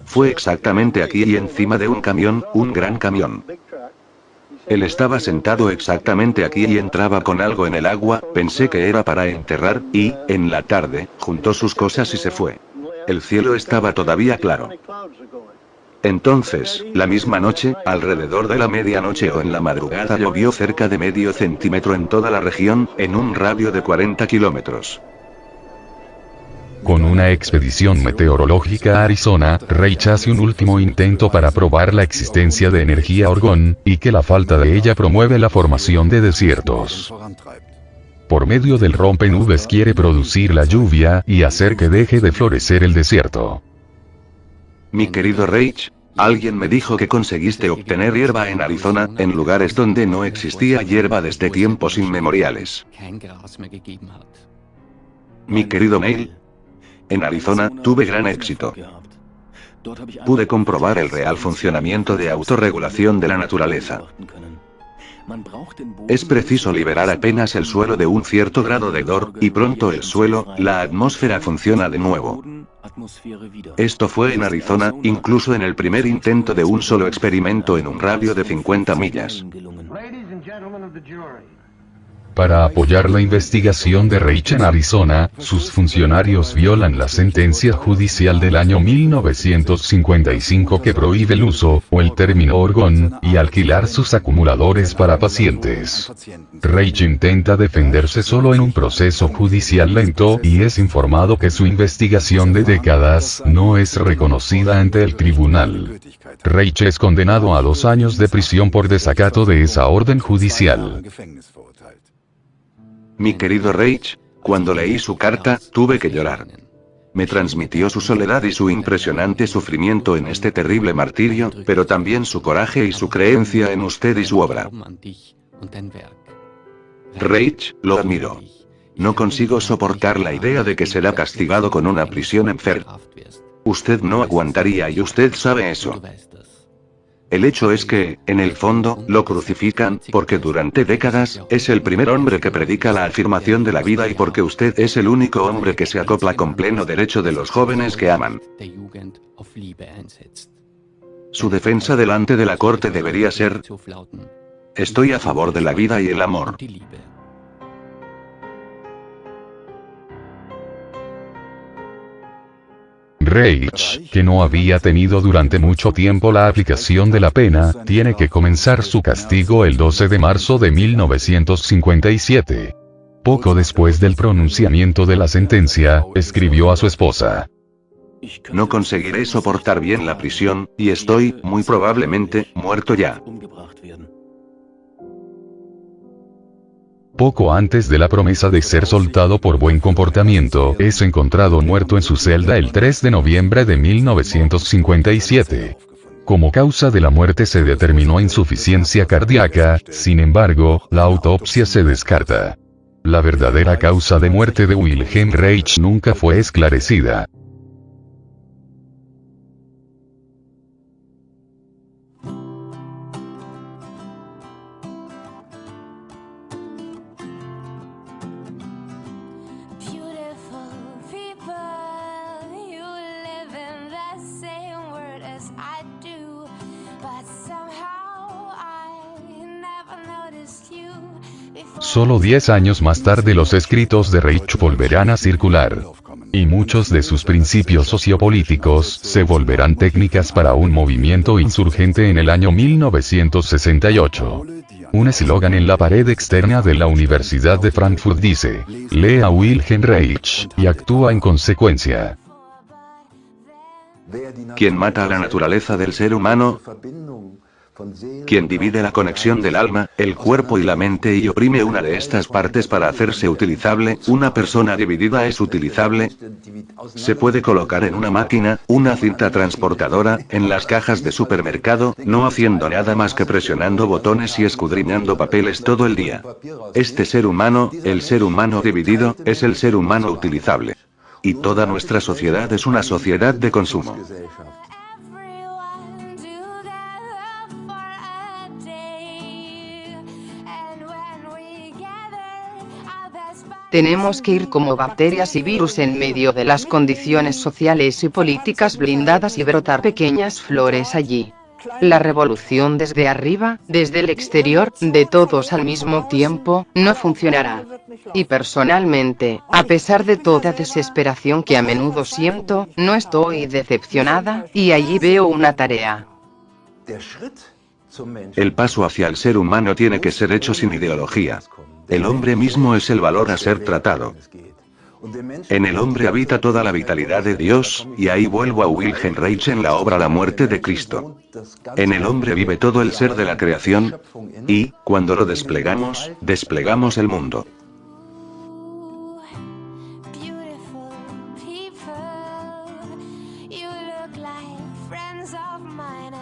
Fue exactamente aquí y encima de un camión, un gran camión. Él estaba sentado exactamente aquí y entraba con algo en el agua, pensé que era para enterrar, y, en la tarde, juntó sus cosas y se fue. El cielo estaba todavía claro. Entonces, la misma noche, alrededor de la medianoche o en la madrugada llovió cerca de medio centímetro en toda la región, en un radio de 40 kilómetros. Con una expedición meteorológica a Arizona, Reich hace un último intento para probar la existencia de energía orgón, y que la falta de ella promueve la formación de desiertos. Por medio del rompenubes quiere producir la lluvia, y hacer que deje de florecer el desierto. Mi querido Reich, Alguien me dijo que conseguiste obtener hierba en Arizona, en lugares donde no existía hierba desde tiempos inmemoriales. Mi querido Neil, en Arizona, tuve gran éxito. Pude comprobar el real funcionamiento de autorregulación de la naturaleza. Es preciso liberar apenas el suelo de un cierto grado de hedor, y pronto el suelo, la atmósfera funciona de nuevo. Esto fue en Arizona, incluso en el primer intento de un solo experimento en un radio de 50 millas. Para apoyar la investigación de Reich en Arizona, sus funcionarios violan la sentencia judicial del año 1955 que prohíbe el uso, o el término orgón, y alquilar sus acumuladores para pacientes. Reich intenta defenderse solo en un proceso judicial lento, y es informado que su investigación de décadas no es reconocida ante el tribunal. Reich es condenado a 2 años de prisión por desacato de esa orden judicial. Mi querido Reich, cuando leí su carta, tuve que llorar. Me transmitió su soledad y su impresionante sufrimiento en este terrible martirio, pero también su coraje y su creencia en usted y su obra. Reich, lo admiro. No consigo soportar la idea de que será castigado con una prisión enferma. Usted no aguantaría y usted sabe eso. El hecho es que, en el fondo, lo crucifican, porque durante décadas, es el primer hombre que predica la afirmación de la vida y porque usted es el único hombre que se acopla con pleno derecho de los jóvenes que aman. Su defensa delante de la corte debería ser: estoy a favor de la vida y el amor. Reich, que no había tenido durante mucho tiempo la aplicación de la pena, tiene que comenzar su castigo el 12 de marzo de 1957. Poco después del pronunciamiento de la sentencia, escribió a su esposa: no conseguiré soportar bien la prisión, y estoy, muy probablemente, muerto ya. Poco antes de la promesa de ser soltado por buen comportamiento, es encontrado muerto en su celda el 3 de noviembre de 1957. Como causa de la muerte se determinó insuficiencia cardíaca, sin embargo, la autopsia se descarta. La verdadera causa de muerte de Wilhelm Reich nunca fue esclarecida. Solo 10 años más tarde los escritos de Reich volverán a circular. Y muchos de sus principios sociopolíticos se volverán técnicas para un movimiento insurgente en el año 1968. Un eslogan en la pared externa de la Universidad de Frankfurt dice: lee a Wilhelm Reich, y actúa en consecuencia. Quien mata a la naturaleza del ser humano, quien divide la conexión del alma, el cuerpo y la mente y oprime una de estas partes para hacerse utilizable, una persona dividida es utilizable. Se puede colocar en una máquina, una cinta transportadora, en las cajas de supermercado, no haciendo nada más que presionando botones y escudriñando papeles todo el día. Este ser humano, el ser humano dividido, es el ser humano utilizable. Y toda nuestra sociedad es una sociedad de consumo. Tenemos que ir como bacterias y virus en medio de las condiciones sociales y políticas blindadas y brotar pequeñas flores allí. La revolución desde arriba, desde el exterior, de todos al mismo tiempo, no funcionará. Y personalmente, a pesar de toda desesperación que a menudo siento, no estoy decepcionada, y allí veo una tarea. El paso hacia el ser humano tiene que ser hecho sin ideología. El hombre mismo es el valor a ser tratado. En el hombre habita toda la vitalidad de Dios, y ahí vuelvo a Wilhelm Reich en la obra La muerte de Cristo. En el hombre vive todo el ser de la creación, y, cuando lo desplegamos, desplegamos el mundo. Beautiful people, you look like friends of mine.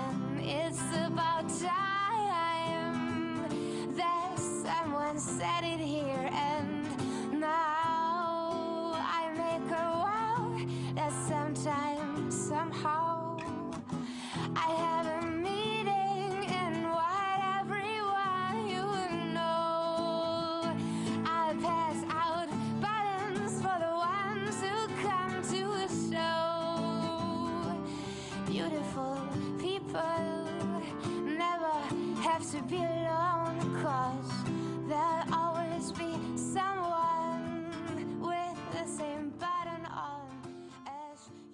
be alone, 'cause there'll always be some